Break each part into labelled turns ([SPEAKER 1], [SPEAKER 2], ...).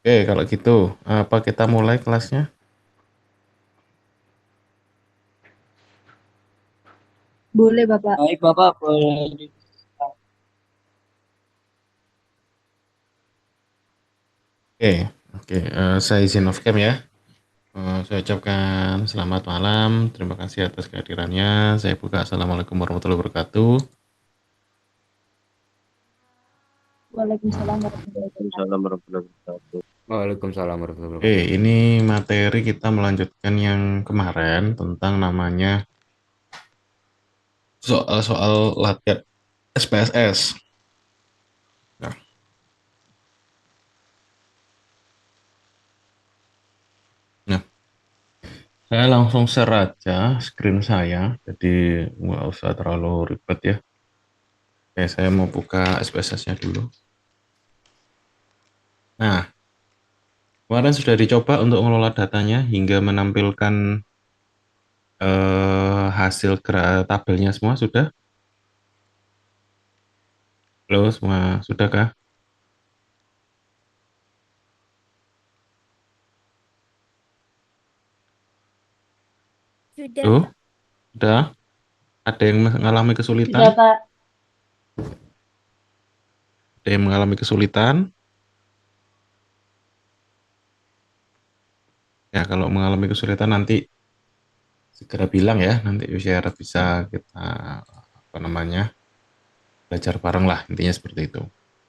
[SPEAKER 1] Oke, kalau gitu, apa kita mulai kelasnya?
[SPEAKER 2] Boleh, Bapak.
[SPEAKER 3] Baik, Bapak, boleh dibuka.
[SPEAKER 1] Oke, oke. Saya izin off cam ya. Saya ucapkan selamat malam. Terima kasih atas kehadirannya. Saya buka. Assalamualaikum warahmatullahi wabarakatuh.
[SPEAKER 2] Waalaikumsalam
[SPEAKER 1] Hmm.
[SPEAKER 2] warahmatullahi wabarakatuh.
[SPEAKER 3] Waalaikumsalam warahmatullahi wabarakatuh.
[SPEAKER 4] Waalaikumsalam warahmatullahi
[SPEAKER 1] Oke,
[SPEAKER 4] wabarakatuh.
[SPEAKER 1] ini materi kita melanjutkan yang kemarin tentang namanya soal-soal latihan SPSS. Nah, nah, saya langsung share aja screen saya, jadi nggak usah terlalu ribet ya. Oke, saya mau buka SPSS-nya dulu. Nah, kemarin sudah dicoba untuk mengelola datanya hingga menampilkan hasil tabelnya semua sudah? Halo semua, sudahkah?
[SPEAKER 5] Sudah,
[SPEAKER 1] Tuh,
[SPEAKER 5] Pak.
[SPEAKER 1] sudah? Ada yang mengalami kesulitan?
[SPEAKER 2] Sudah, Pak.
[SPEAKER 1] Ada yang mengalami kesulitan? Ya, kalau mengalami kesulitan nanti segera bilang ya, nanti biar bisa kita apa namanya belajar bareng lah, intinya seperti itu.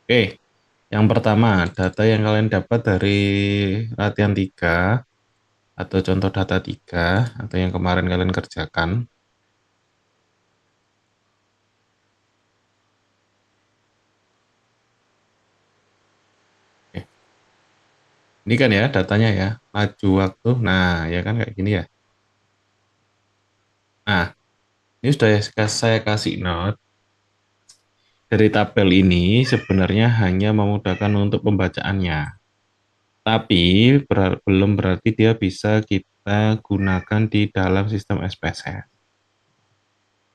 [SPEAKER 1] Oke, yang pertama data yang kalian dapat dari latihan 3 atau contoh data 3 atau yang kemarin kalian kerjakan. Oke, ini kan ya datanya ya, laju waktu. Nah, ya kan kayak gini ya. Nah, ini sudah saya kasih note. Dari tabel ini sebenarnya hanya memudahkan untuk pembacaannya. Tapi belum berarti dia bisa kita gunakan di dalam sistem SPSS.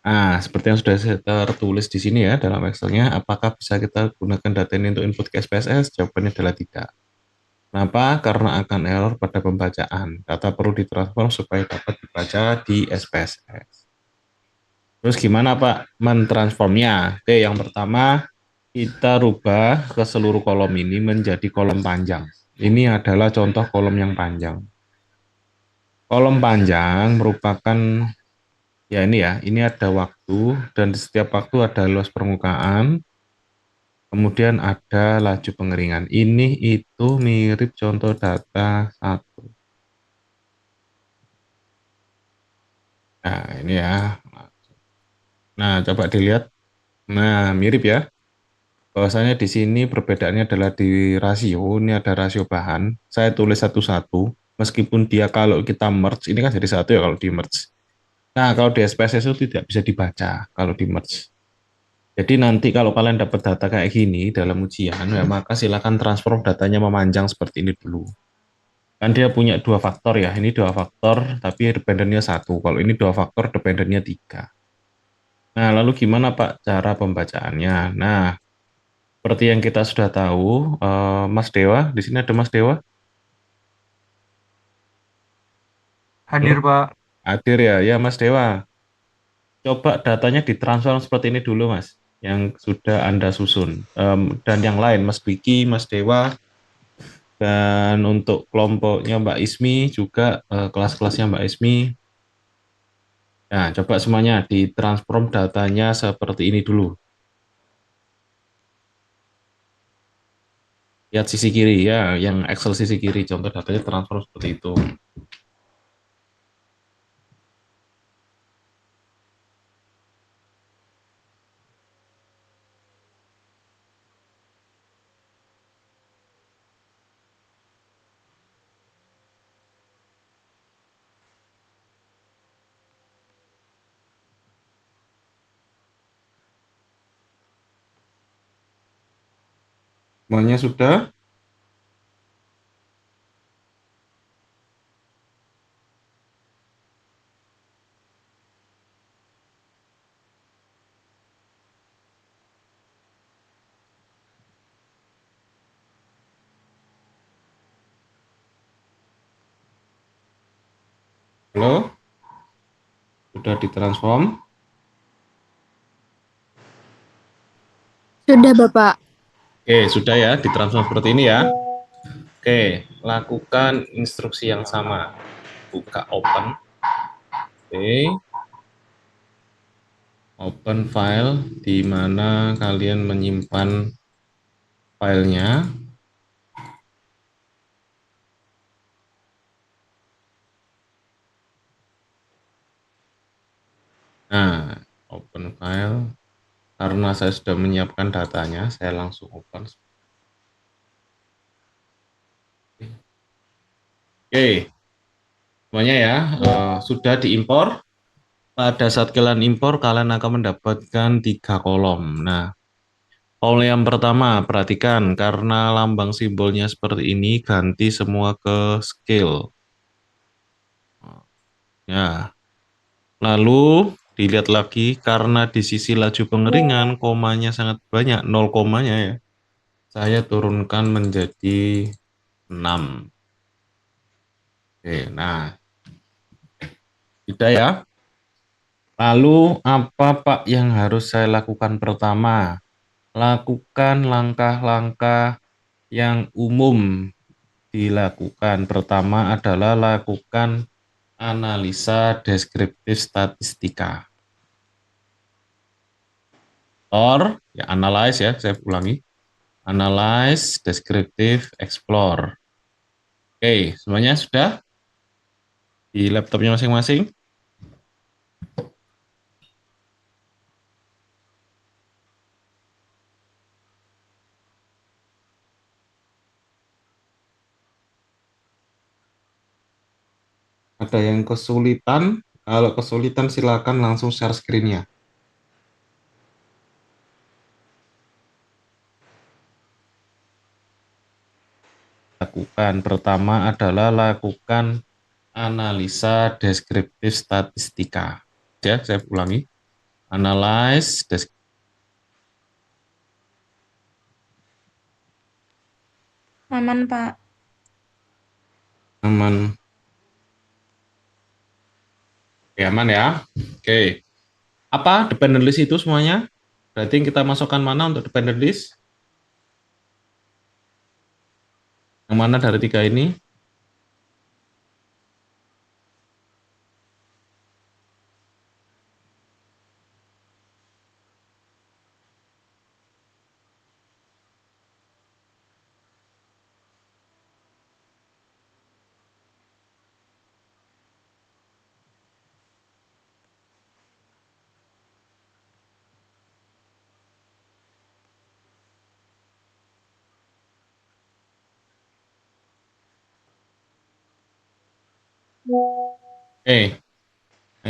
[SPEAKER 1] Nah, seperti yang sudah saya tertulis di sini ya dalam Excel-nya, apakah bisa kita gunakan data ini untuk input ke SPSS? Jawabannya adalah tidak. Kenapa? Karena akan error pada pembacaan. Data perlu ditransform supaya dapat dibaca di SPSS. Terus gimana Pak mentransformnya? Oke, yang pertama kita rubah ke seluruh kolom ini menjadi kolom panjang. Ini adalah contoh kolom yang panjang. Kolom panjang merupakan ya ini ada waktu dan di setiap waktu ada luas permukaan, kemudian ada laju pengeringan. Ini itu mirip contoh data satu. Nah, ini ya. Nah, coba dilihat. Nah, mirip ya. Bahwasanya di sini perbedaannya adalah di rasio. Ini ada rasio bahan. Saya tulis satu-satu. Meskipun dia kalau kita merge, ini kan jadi satu ya kalau di merge. Nah, kalau di SPSS itu tidak bisa dibaca kalau di merge. Jadi nanti kalau kalian dapat data kayak gini dalam ujian, ya maka silakan transform datanya memanjang seperti ini dulu. Kan dia punya dua faktor ya, ini dua faktor tapi dependennya satu. Kalau ini dua faktor dependennya tiga. Nah, lalu gimana Pak cara pembacaannya? Nah, seperti yang kita sudah tahu, Mas Dewa, di sini ada Mas Dewa. Halo,
[SPEAKER 4] Hadir, Pak.
[SPEAKER 1] hadir ya, ya Mas Dewa. Coba datanya ditransform seperti ini dulu Mas, yang sudah Anda susun. Dan yang lain, Mas Biki, Mas Dewa, dan untuk kelompoknya Mbak Ismi juga kelas-kelasnya Mbak Ismi. Nah, coba semuanya ditransform datanya seperti ini dulu. Lihat sisi kiri ya, yang Excel sisi kiri, contoh datanya transform seperti itu. Semuanya sudah? Halo, sudah ditransform?
[SPEAKER 2] Sudah, Bapak.
[SPEAKER 1] Oke, sudah ya, ditransform seperti ini ya. Oke, lakukan instruksi yang sama. Buka open. Oke, open file di mana kalian menyimpan filenya. Nah, open file. Karena saya sudah menyiapkan datanya, saya langsung open. Oke, semuanya ya, sudah diimpor. Pada saat kalian impor, kalian akan mendapatkan 3 kolom. Nah, kolom yang pertama, perhatikan, karena lambang simbolnya seperti ini, ganti semua ke scale. Ya, lalu dilihat lagi, karena di sisi laju pengeringan, komanya sangat banyak, 0 komanya ya. Saya turunkan menjadi 6. Oke, nah, sudah ya. Lalu apa Pak yang harus saya lakukan pertama? Lakukan langkah-langkah yang umum dilakukan. Pertama adalah lakukan analisa deskriptif statistika. Or, ya analyze ya, saya ulangi. Analyze, deskriptif, explore. Oke, semuanya sudah di laptopnya masing-masing? Ada yang kesulitan? Kalau kesulitan silakan langsung share screen-nya. Lakukan. Pertama adalah lakukan analisa deskriptif statistika. Ya, saya ulangi. Analyze,
[SPEAKER 2] Aman, Pak.
[SPEAKER 1] aman, ya, aman ya. Oke. Apa dependent list itu semuanya? Berarti kita masukkan mana untuk dependent list? Yang mana dari 3 ini?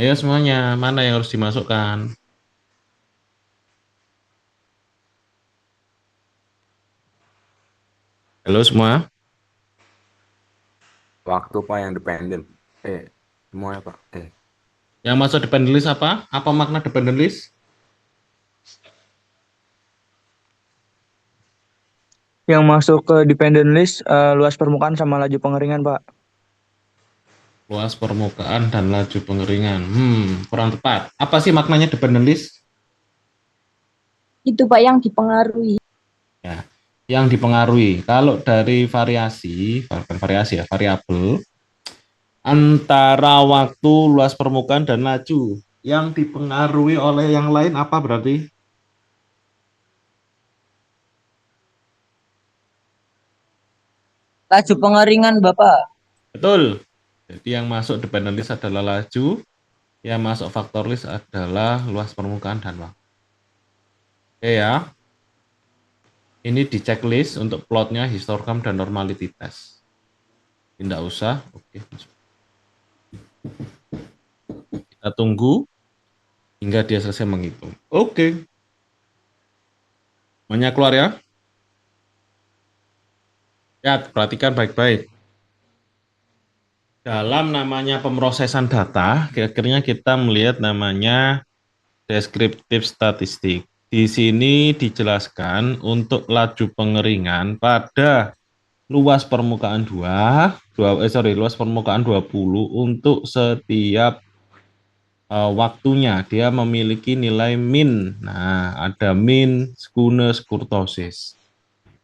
[SPEAKER 1] Ayo semuanya, mana yang harus dimasukkan? Halo semua,
[SPEAKER 4] Waktu Pak yang dependen. Semuanya Pak.
[SPEAKER 1] yang masuk dependent list apa? Apa makna dependent list?
[SPEAKER 5] Yang masuk ke dependent list luas permukaan sama laju pengeringan, Pak.
[SPEAKER 1] Luas permukaan dan laju pengeringan. Kurang tepat. Apa sih maknanya dependent list?
[SPEAKER 2] Itu, Pak, yang dipengaruhi.
[SPEAKER 1] Ya, yang dipengaruhi. Kalau dari variasi, bukan variasi ya, variabel antara waktu, luas permukaan dan laju. Yang dipengaruhi oleh yang lain apa berarti?
[SPEAKER 3] Laju pengeringan, Bapak.
[SPEAKER 1] Betul. Jadi yang masuk dependent list adalah laju, yang masuk faktor list adalah luas permukaan dan waktu. Oke ya. Ini di checklist untuk plotnya histogram dan normality test. Tidak usah. Oke. Kita tunggu hingga dia selesai menghitung. Oke. Semuanya keluar ya. Ya, perhatikan baik-baik. Dalam namanya pemrosesan data, akhirnya kita melihat namanya deskriptif statistik. Di sini dijelaskan untuk laju pengeringan pada luas permukaan luas permukaan 20 untuk setiap waktunya. Dia memiliki nilai min. Nah, ada min, skewness, kurtosis.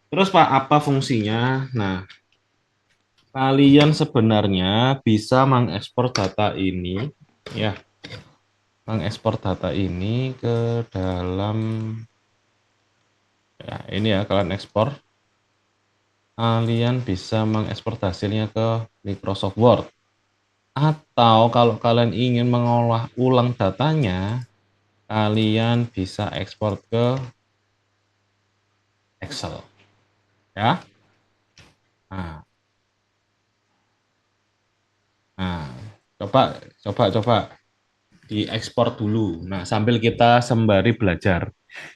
[SPEAKER 1] Terus Pak, apa fungsinya? Nah, kalian sebenarnya bisa mengekspor data ini, ya, mengekspor data ini ke dalam, ya, ini ya, kalian ekspor. Kalian bisa mengekspor hasilnya ke Microsoft Word. Atau kalau kalian ingin mengolah ulang datanya, kalian bisa ekspor ke Excel, ya. Nah, nah, coba diekspor dulu. Nah, sambil kita sembari belajar.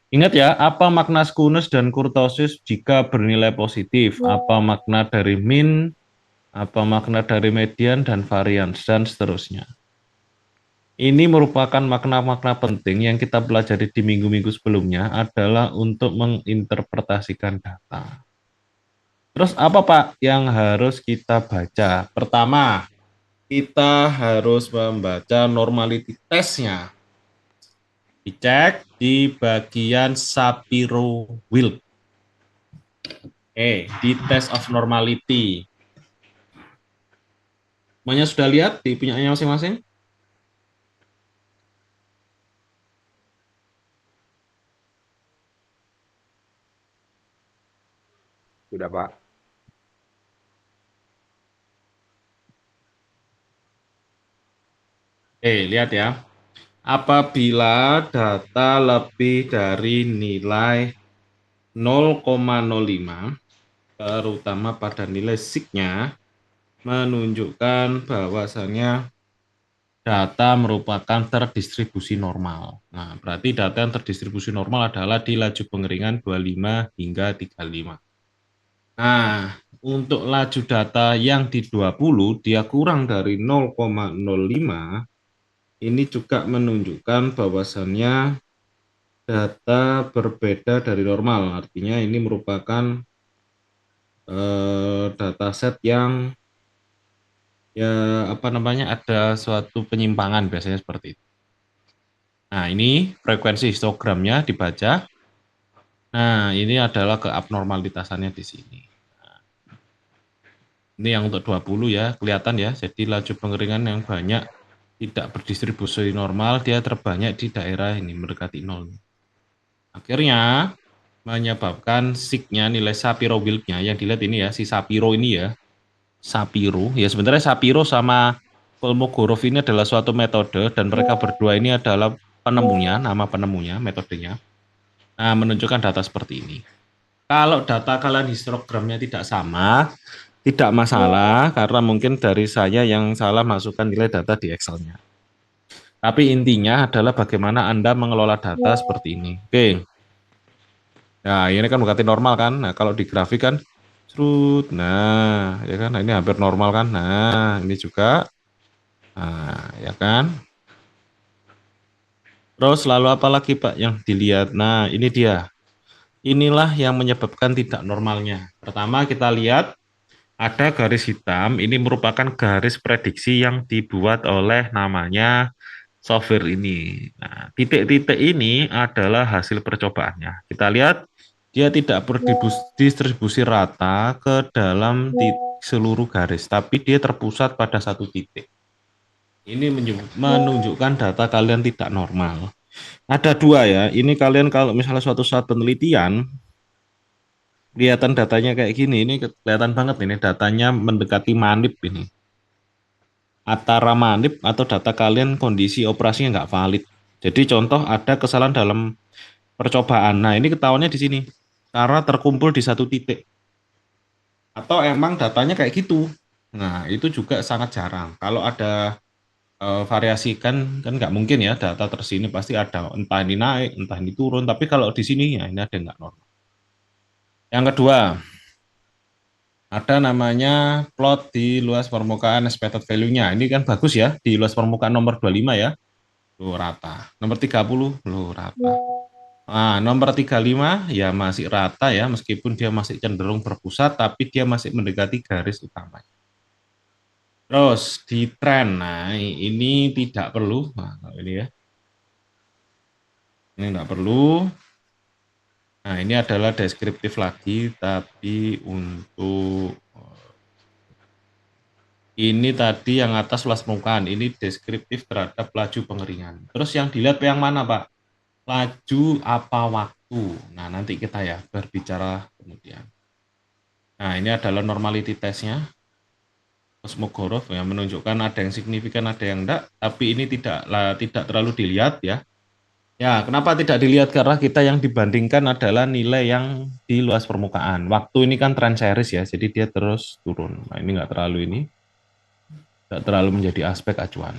[SPEAKER 1] Ingat ya, apa makna skewness dan kurtosis jika bernilai positif? Apa makna dari min? Apa makna dari median dan varians dan seterusnya. Ini merupakan makna-makna penting yang kita pelajari di minggu-minggu sebelumnya adalah untuk menginterpretasikan data. Terus apa Pak yang harus kita baca? Pertama, kita harus membaca normality test-nya. Dicek di bagian Shapiro-Wilk. Di test of normality. Semuanya sudah lihat di punyanya masing-masing?
[SPEAKER 4] Sudah, Pak.
[SPEAKER 1] Lihat ya. Apabila data lebih dari nilai 0,05, terutama pada nilai sig-nya, menunjukkan bahwasannya data merupakan terdistribusi normal. Nah, berarti data yang terdistribusi normal adalah di laju pengeringan 25 hingga 35. Nah, untuk laju data yang di 20, dia kurang dari 0,05, ini juga menunjukkan bahwasannya data berbeda dari normal. Artinya ini merupakan dataset yang ada suatu penyimpangan, biasanya seperti itu. Nah, ini frekuensi histogramnya dibaca. Nah, ini adalah keabnormalitasannya di sini. Ini yang untuk 20 ya, kelihatan ya. Jadi laju pengeringan yang banyak tidak berdistribusi normal, dia terbanyak di daerah ini, mendekati 0. Akhirnya menyebabkan sig-nya, nilai Shapiro-Wilk-nya, yang dilihat ini ya, si Shapiro ini ya. Shapiro, ya sebenarnya Shapiro sama Kolmogorov ini adalah suatu metode, dan mereka berdua ini adalah penemunya, nama penemunya, metodenya. Nah, menunjukkan data seperti ini. Kalau data kalian histogramnya tidak sama, tidak masalah, karena mungkin dari saya yang salah masukkan nilai data di Excel-nya. Tapi intinya adalah bagaimana Anda mengelola data seperti ini. Oke. Nah, ini kan berarti normal kan? Nah, kalau di grafik kan, nah, ya kan, ini hampir normal kan? Nah, ini juga, nah, ya kan? Terus lalu apa lagi Pak yang dilihat? Nah, ini dia. Inilah yang menyebabkan tidak normalnya. Pertama kita lihat ada garis hitam, ini merupakan garis prediksi yang dibuat oleh namanya software ini. Nah, titik-titik ini adalah hasil percobaannya. Kita lihat dia tidak berdistribusi rata ke dalam seluruh garis, tapi dia terpusat pada satu titik. Ini menunjukkan data kalian tidak normal. Ada dua ya, ini kalian kalau misalnya suatu saat penelitian, kelihatan datanya kayak gini, ini kelihatan banget ini datanya mendekati manip ini. Antara manip atau data kalian kondisi operasinya nggak valid. Jadi contoh ada kesalahan dalam percobaan. Nah ini ketahuannya di sini, karena terkumpul di satu titik. Atau emang datanya kayak gitu. Nah itu juga sangat jarang. Kalau ada variasi kan nggak mungkin ya data tersini pasti ada entah ini naik entah ini turun, tapi kalau di sini ya ini ada nggak normal. Yang kedua ada namanya plot di luas permukaan expected value-nya. Ini kan bagus ya di luas permukaan nomor 25 ya, rata. Nomor 30 rata. Nah, nomor 35 ya masih rata ya, meskipun dia masih cenderung berpusat, tapi dia masih mendekati garis utama. Terus di tren, nah ini tidak perlu, nah, ini ya, ini tidak perlu. Nah ini adalah deskriptif lagi, tapi untuk ini tadi yang atas luas permukaan, ini deskriptif terhadap laju pengeringan. Terus yang dilihat yang mana Pak? Laju apa waktu? Nah nanti kita ya berbicara kemudian. Nah ini adalah normality testnya. Kosmogorov yang menunjukkan ada yang signifikan, ada yang enggak, tapi ini tidak terlalu dilihat ya. Ya, kenapa tidak dilihat? Karena kita yang dibandingkan adalah nilai yang di luas permukaan. Waktu ini kan trend series ya, jadi dia terus turun. Nah, ini tidak terlalu menjadi aspek acuan.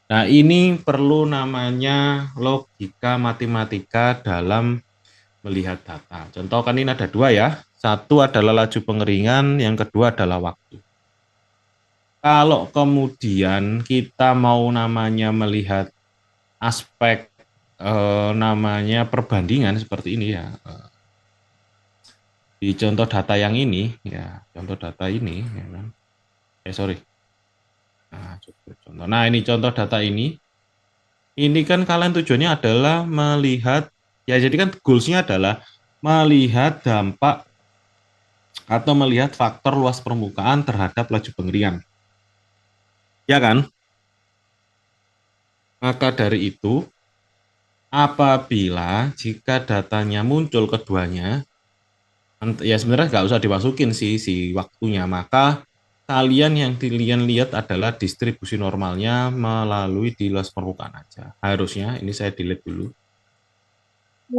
[SPEAKER 1] Nah, ini perlu namanya logika matematika dalam melihat data. Contoh kan ini ada dua ya. Satu adalah laju pengeringan, yang kedua adalah waktu. Kalau kemudian kita mau namanya melihat aspek namanya perbandingan seperti ini ya. Di contoh data yang ini ya, contoh data ini ya kan. Sorry. Nah, ini contoh data ini. Ini kan kalian tujuannya adalah melihat ya, jadi kan goals-nya adalah melihat dampak atau melihat faktor luas permukaan terhadap laju pengeringan. Ya kan? Maka dari itu, apabila jika datanya muncul keduanya, ya sebenarnya nggak usah dimasukin sih si waktunya, maka kalian yang lihat adalah distribusi normalnya melalui di luas permukaan aja. Harusnya, ini saya delete dulu.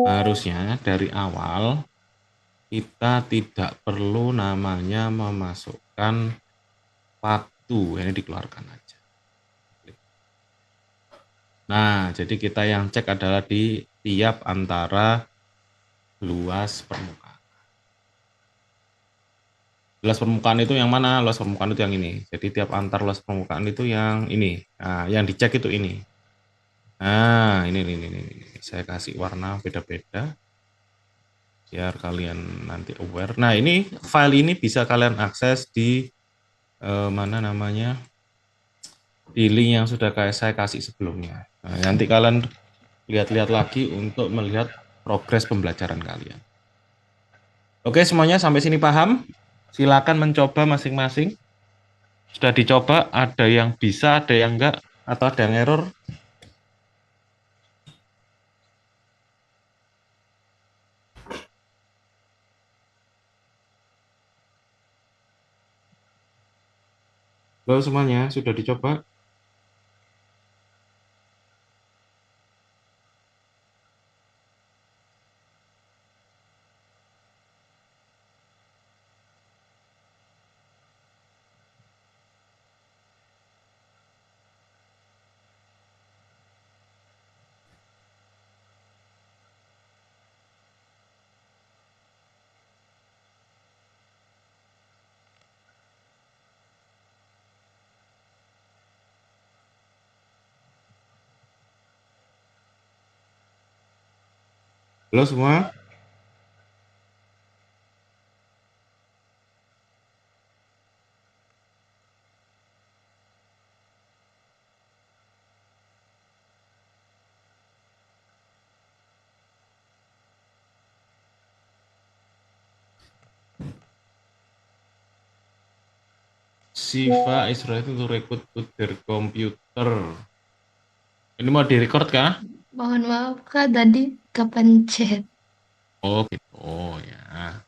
[SPEAKER 1] Harusnya dari awal kita tidak perlu namanya memasukkan waktu, ini dikeluarkan aja. Nah, jadi kita yang cek adalah di tiap antara luas permukaan. Luas permukaan itu yang mana? Luas permukaan itu yang ini. Jadi tiap antar luas permukaan itu yang ini. Nah, yang dicek itu ini. Nah, ini. Saya kasih warna beda-beda biar kalian nanti aware. Nah, ini file ini bisa kalian akses di mana namanya? Di link yang sudah saya kasih sebelumnya. Nah, nanti kalian lihat-lihat lagi untuk melihat progres pembelajaran kalian. Oke, semuanya sampai sini paham? Silakan mencoba masing-masing. Sudah dicoba, ada yang bisa, ada yang enggak, atau ada yang error? Halo semuanya, sudah dicoba? Halo semua? Siva is ready to record to their computer. Ini mau direcord kah?
[SPEAKER 6] Mohon maaf Kak, tadi kepencet.
[SPEAKER 1] Oh gitu, oh ya.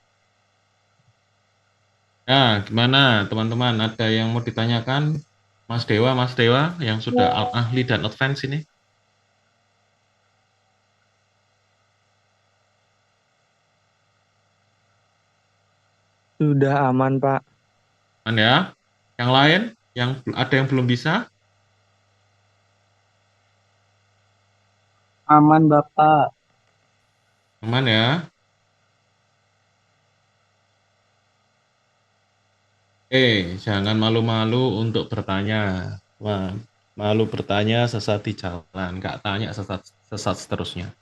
[SPEAKER 1] Nah, gimana teman-teman? Ada yang mau ditanyakan? Mas Dewa yang sudah ahli dan advance ini?
[SPEAKER 5] Sudah aman, Pak.
[SPEAKER 1] Aman ya? Yang lain? Yang ada yang belum bisa?
[SPEAKER 3] Aman Bapak.
[SPEAKER 1] Aman ya? Jangan malu-malu untuk bertanya. Wah, malu bertanya sesat di jalan, nggak tanya sesat seterusnya.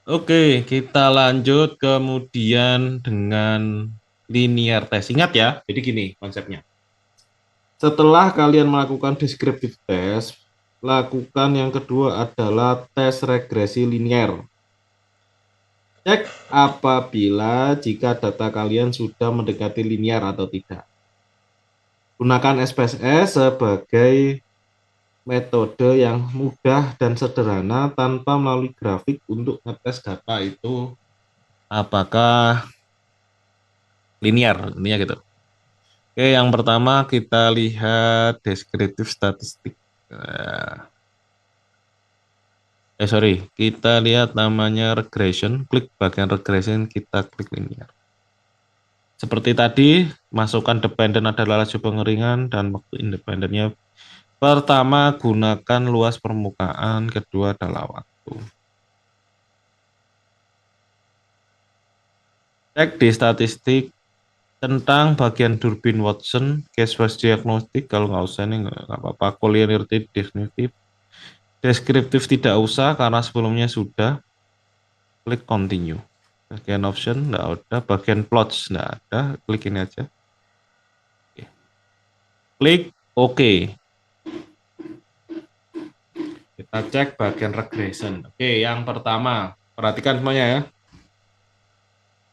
[SPEAKER 1] Oke, kita lanjut kemudian dengan linear test. Ingat ya, jadi gini konsepnya. Setelah kalian melakukan descriptive test, lakukan yang kedua adalah tes regresi linear. Cek apabila jika data kalian sudah mendekati linear atau tidak. Gunakan SPSS sebagai metode yang mudah dan sederhana tanpa melalui grafik untuk ngetes data itu apakah linear, intinya gitu. Oke, yang pertama kita lihat deskriptif statistik. Kita lihat namanya regression. Klik bagian regression, kita klik linear. Seperti tadi, masukkan dependen adalah laju pengeringan dan waktu independennya. Pertama, gunakan luas permukaan, kedua adalah waktu. Cek di statistik tentang bagian Durbin Watson, case wise diagnostik, kalau nggak usah ini nggak apa-apa, collinearity definitif. Deskriptif tidak usah karena sebelumnya sudah. Klik continue. Bagian option nggak ada, bagian plots nggak ada, klik ini aja. Oke. Klik OK. Kita cek bagian regression. Oke, yang pertama, perhatikan semuanya ya.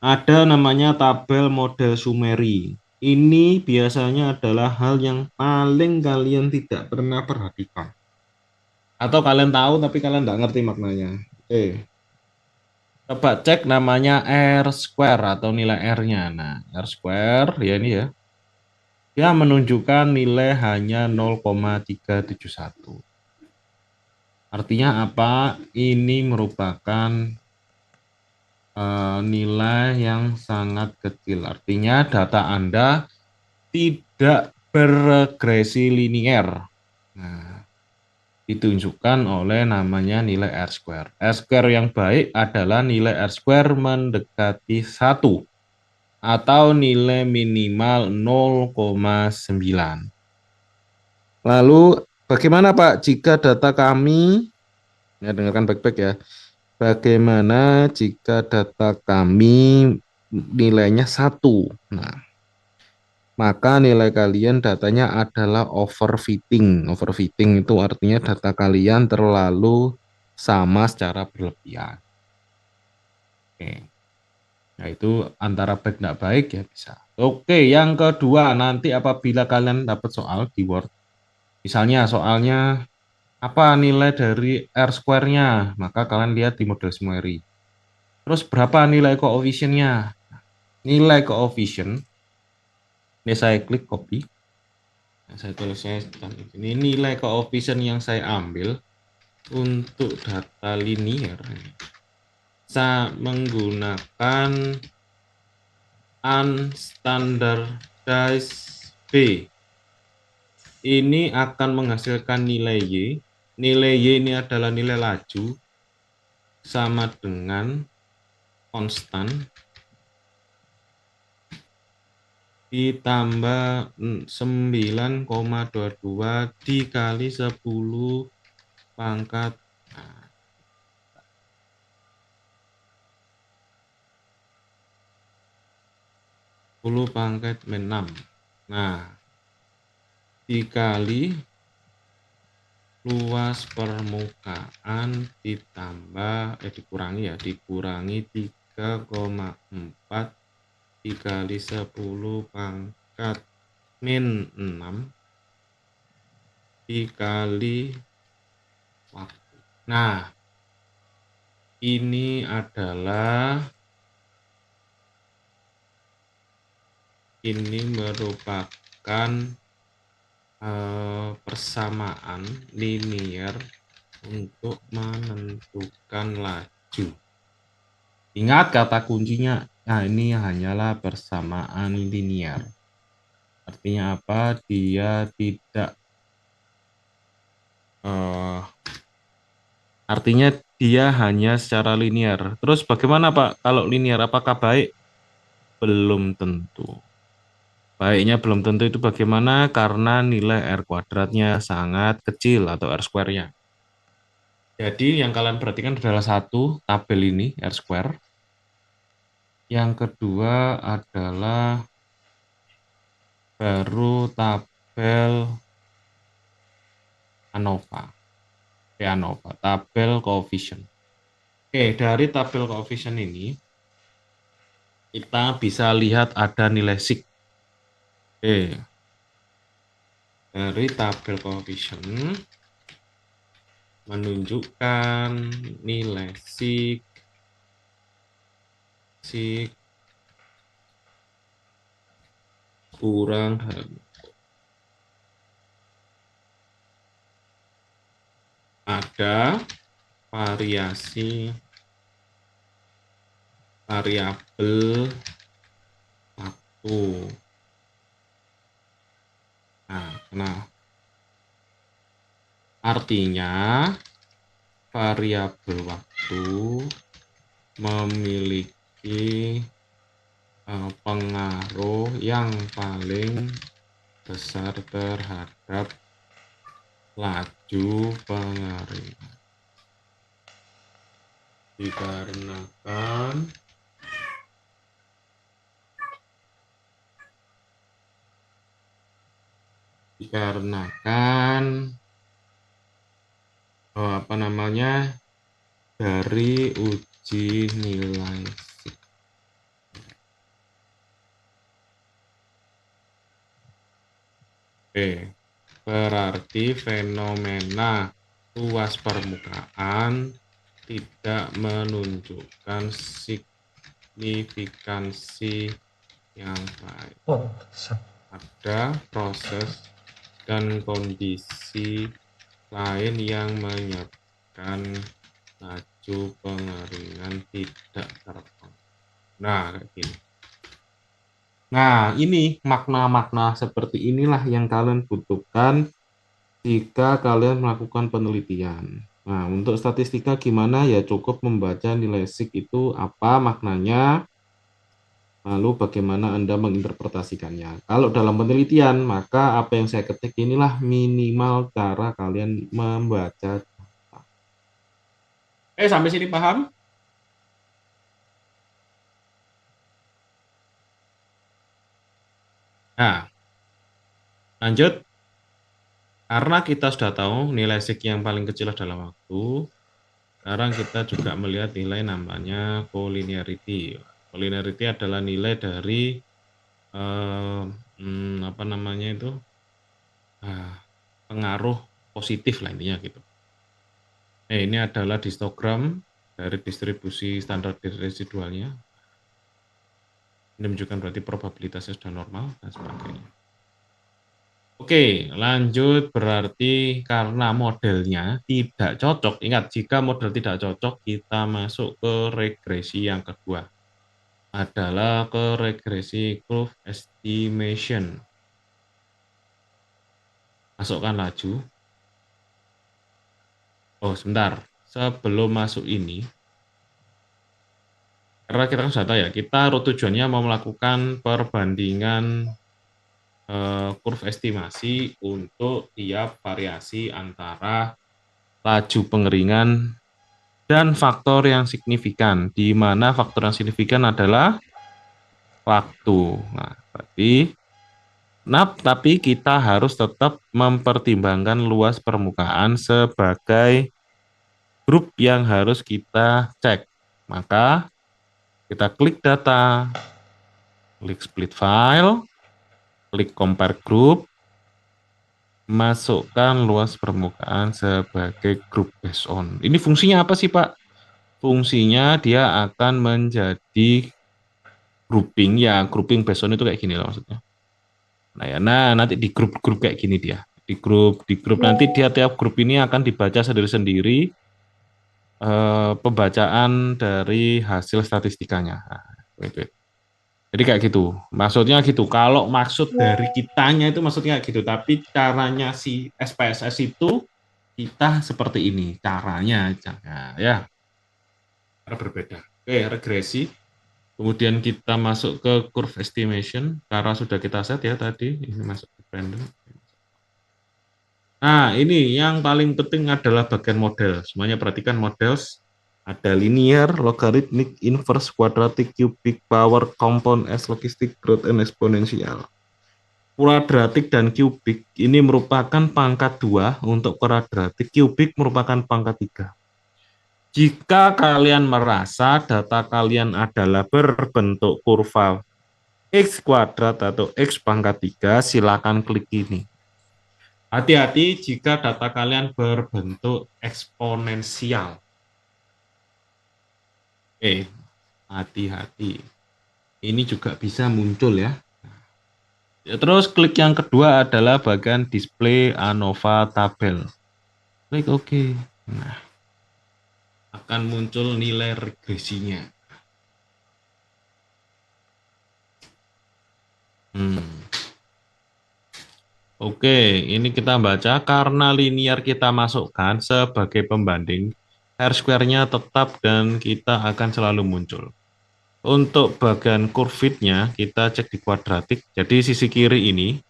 [SPEAKER 1] Ada namanya tabel model Sumeri. Ini biasanya adalah hal yang paling kalian tidak pernah perhatikan. Atau kalian tahu tapi kalian nggak ngerti maknanya. Oke. Coba cek namanya R square atau nilai R-nya. Nah, R square ya ini ya. Dia menunjukkan nilai hanya 0,371. Artinya apa? Ini merupakan nilai yang sangat kecil. Artinya data Anda tidak beregresi linear. Nah, ditunjukkan oleh namanya nilai R square. R square yang baik adalah nilai R square mendekati 1 atau nilai minimal 0,9. Lalu bagaimana Pak jika data kami, ya dengarkan baik-baik ya, bagaimana jika data kami nilainya 1? Nah, maka nilai kalian datanya adalah overfitting. Overfitting itu artinya data kalian terlalu sama secara berlebihan. Oke. Nah, itu antara baik tidak baik ya bisa. Oke, yang kedua nanti apabila kalian dapat soal di Word, misalnya soalnya apa nilai dari R square-nya, maka kalian lihat di model Sumeri. Terus berapa nilai koefisiennya? Nilai koefisien, ini saya klik copy. Nah, saya tulisnya ini nilai koefisien yang saya ambil untuk data linear. Saya menggunakan unstandardized B. Ini akan menghasilkan nilai Y. Nilai Y ini adalah nilai laju sama dengan konstan ditambah 9,22 dikali 10 pangkat 10 pangkat 6. Nah, dikali luas permukaan ditambah dikurangi 3,4 dikali 10 pangkat min 6 dikali waktu. Nah, ini merupakan persamaan linear untuk menentukan laju. Ingat kata kuncinya, nah ini hanyalah persamaan linear. Artinya apa? Dia tidak artinya dia hanya secara linear. Terus bagaimana Pak kalau linear? Apakah baik? Belum tentu. Baiknya belum tentu itu bagaimana? Karena nilai R kuadratnya sangat kecil atau R square-nya. Jadi yang kalian perhatikan adalah satu, tabel ini, R square. Yang kedua adalah baru tabel ANOVA. ANOVA, tabel coefficient. Oke, dari tabel coefficient ini, kita bisa lihat ada nilai sig. Oke, dari tabel coefficient menunjukkan nilai sig kurang ada variasi variabel waktu. Nah, artinya variabel waktu memiliki pengaruh yang paling besar terhadap laju pengeringan. Dikarenakan dari uji nilai sig. Oke, berarti fenomena luas permukaan tidak menunjukkan signifikansi yang baik. Ada proses dan kondisi lain yang menyebabkan laju pengeringan tidak terpengaruh. Nah, kayak gini. Nah, ini makna-makna seperti inilah yang kalian butuhkan jika kalian melakukan penelitian. Nah, untuk statistika gimana? Ya cukup membaca nilai sig itu apa maknanya, lalu bagaimana Anda menginterpretasikannya. Kalau dalam penelitian, maka apa yang saya ketik inilah minimal cara kalian membaca. Sampai sini paham? Nah, lanjut. Karena kita sudah tahu nilai sig yang paling kecil adalah waktu, sekarang kita juga melihat nilai namanya collinearity. Collinearity adalah nilai dari pengaruh positif lah intinya gitu. Ini adalah histogram dari distribusi standar residualnya. Ini menunjukkan berarti probabilitasnya sudah normal dan sebagainya. Oke, lanjut berarti karena modelnya tidak cocok. Ingat, jika model tidak cocok, kita masuk ke regresi yang kedua. Adalah ke regresi curve estimation. Masukkan laju. Sebentar. Sebelum masuk ini, karena kita kan sudah tahu ya, kita tujuannya mau melakukan perbandingan kurve estimasi untuk tiap variasi antara laju pengeringan dan faktor yang signifikan, di mana faktor yang signifikan adalah waktu. Nah, tapi kita harus tetap mempertimbangkan luas permukaan sebagai grup yang harus kita cek. Maka kita klik data, klik split file, klik compare group, masukkan luas permukaan sebagai grup based on. Ini fungsinya apa sih, Pak? Fungsinya dia akan menjadi grouping, ya grouping based on itu kayak gini loh maksudnya. Nah, nanti di grup-grup kayak gini dia. Di grup nanti dia tiap grup ini akan dibaca sendiri-sendiri pembacaan dari hasil statistikanya. Wait. Jadi kayak gitu. Maksudnya gitu. Kalau maksud dari kitanya itu maksudnya gitu, tapi caranya si SPSS itu kita seperti ini caranya ya. Karena berbeda. Oke, regresi. Kemudian kita masuk ke curve estimation karena sudah kita set ya tadi. Ini masuk dependent. Nah, ini yang paling penting adalah bagian model. Semuanya perhatikan model. Ada linear, logarithmic, inverse, quadratic, cubic, power, compound, as logistic, growth, and exponential. Kuadratik dan kubik ini merupakan pangkat 2, untuk kuadratik, kubik merupakan pangkat 3. Jika kalian merasa data kalian adalah berbentuk kurva X kuadrat atau X pangkat 3, silakan klik ini. Hati-hati jika data kalian berbentuk eksponensial. Hati-hati. Ini juga bisa muncul ya. Terus klik yang kedua adalah bagian display ANOVA tabel. Klik OK. Nah, akan muncul nilai regresinya. Oke, ini kita baca karena linear kita masukkan sebagai pembanding, R square-nya tetap dan kita akan selalu muncul. Untuk bagian curve fit-nya kita cek di kuadratik. Jadi sisi kiri ini,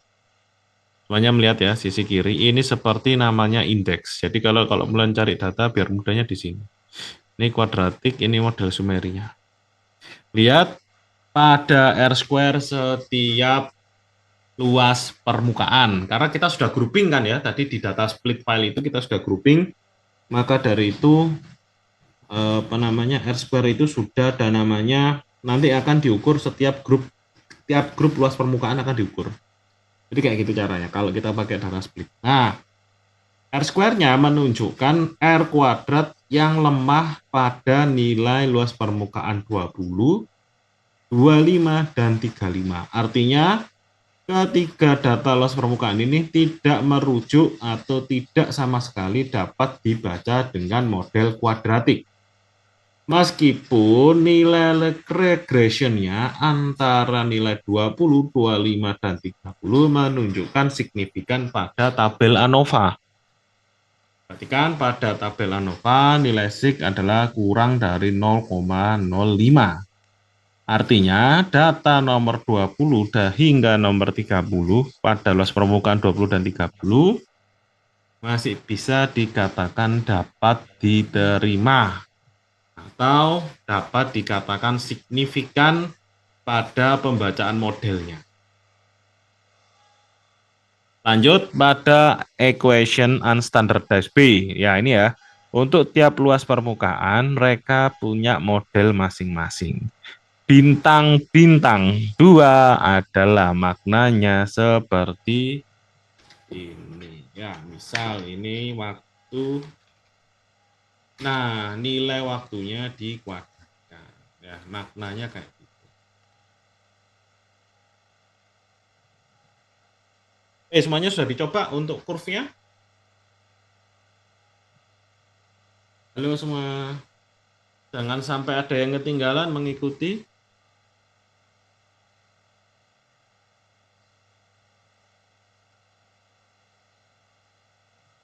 [SPEAKER 1] semuanya melihat ya, sisi kiri ini seperti namanya indeks. Jadi kalau mulai cari data biar mudahnya di sini. Ini kuadratik, ini model sumerinya. Lihat pada R square setiap luas permukaan, karena kita sudah grouping kan ya, tadi di data split file itu kita sudah grouping, maka dari itu R square itu sudah ada namanya, nanti akan diukur tiap grup luas permukaan akan diukur. Jadi kayak gitu caranya kalau kita pakai data split. Nah, R square-nya menunjukkan R kuadrat yang lemah pada nilai luas permukaan 20, 25, dan 35. Artinya ketiga data luas permukaan ini tidak merujuk atau tidak sama sekali dapat dibaca dengan model kuadratik. Meskipun nilai regressionnya antara nilai 20, 25, dan 30 menunjukkan signifikan pada tabel ANOVA. Perhatikan pada tabel ANOVA nilai sig adalah kurang dari 0,05. Artinya data nomor 20 hingga nomor 30 pada luas permukaan 20 dan 30 masih bisa dikatakan dapat diterima atau dapat dikatakan signifikan pada pembacaan modelnya. Lanjut pada equation unstandardized B. Ya ini ya, untuk tiap luas permukaan mereka punya model masing-masing. Bintang-bintang 2 adalah maknanya seperti ini. Ya, misal ini waktu. Nah, nilai waktunya dikuadratkan. Ya, maknanya kayak gitu. Semuanya sudah dicoba untuk kurvnya? Halo semua. Jangan sampai ada yang ketinggalan mengikuti.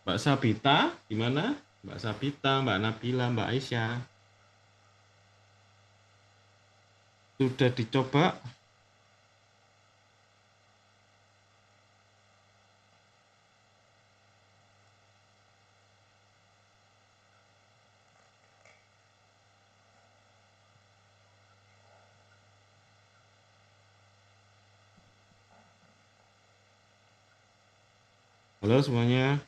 [SPEAKER 1] Mbak Sabita, gimana? Mbak Sabita, Mbak Nabila, Mbak Aisyah. Sudah dicoba? Halo semuanya.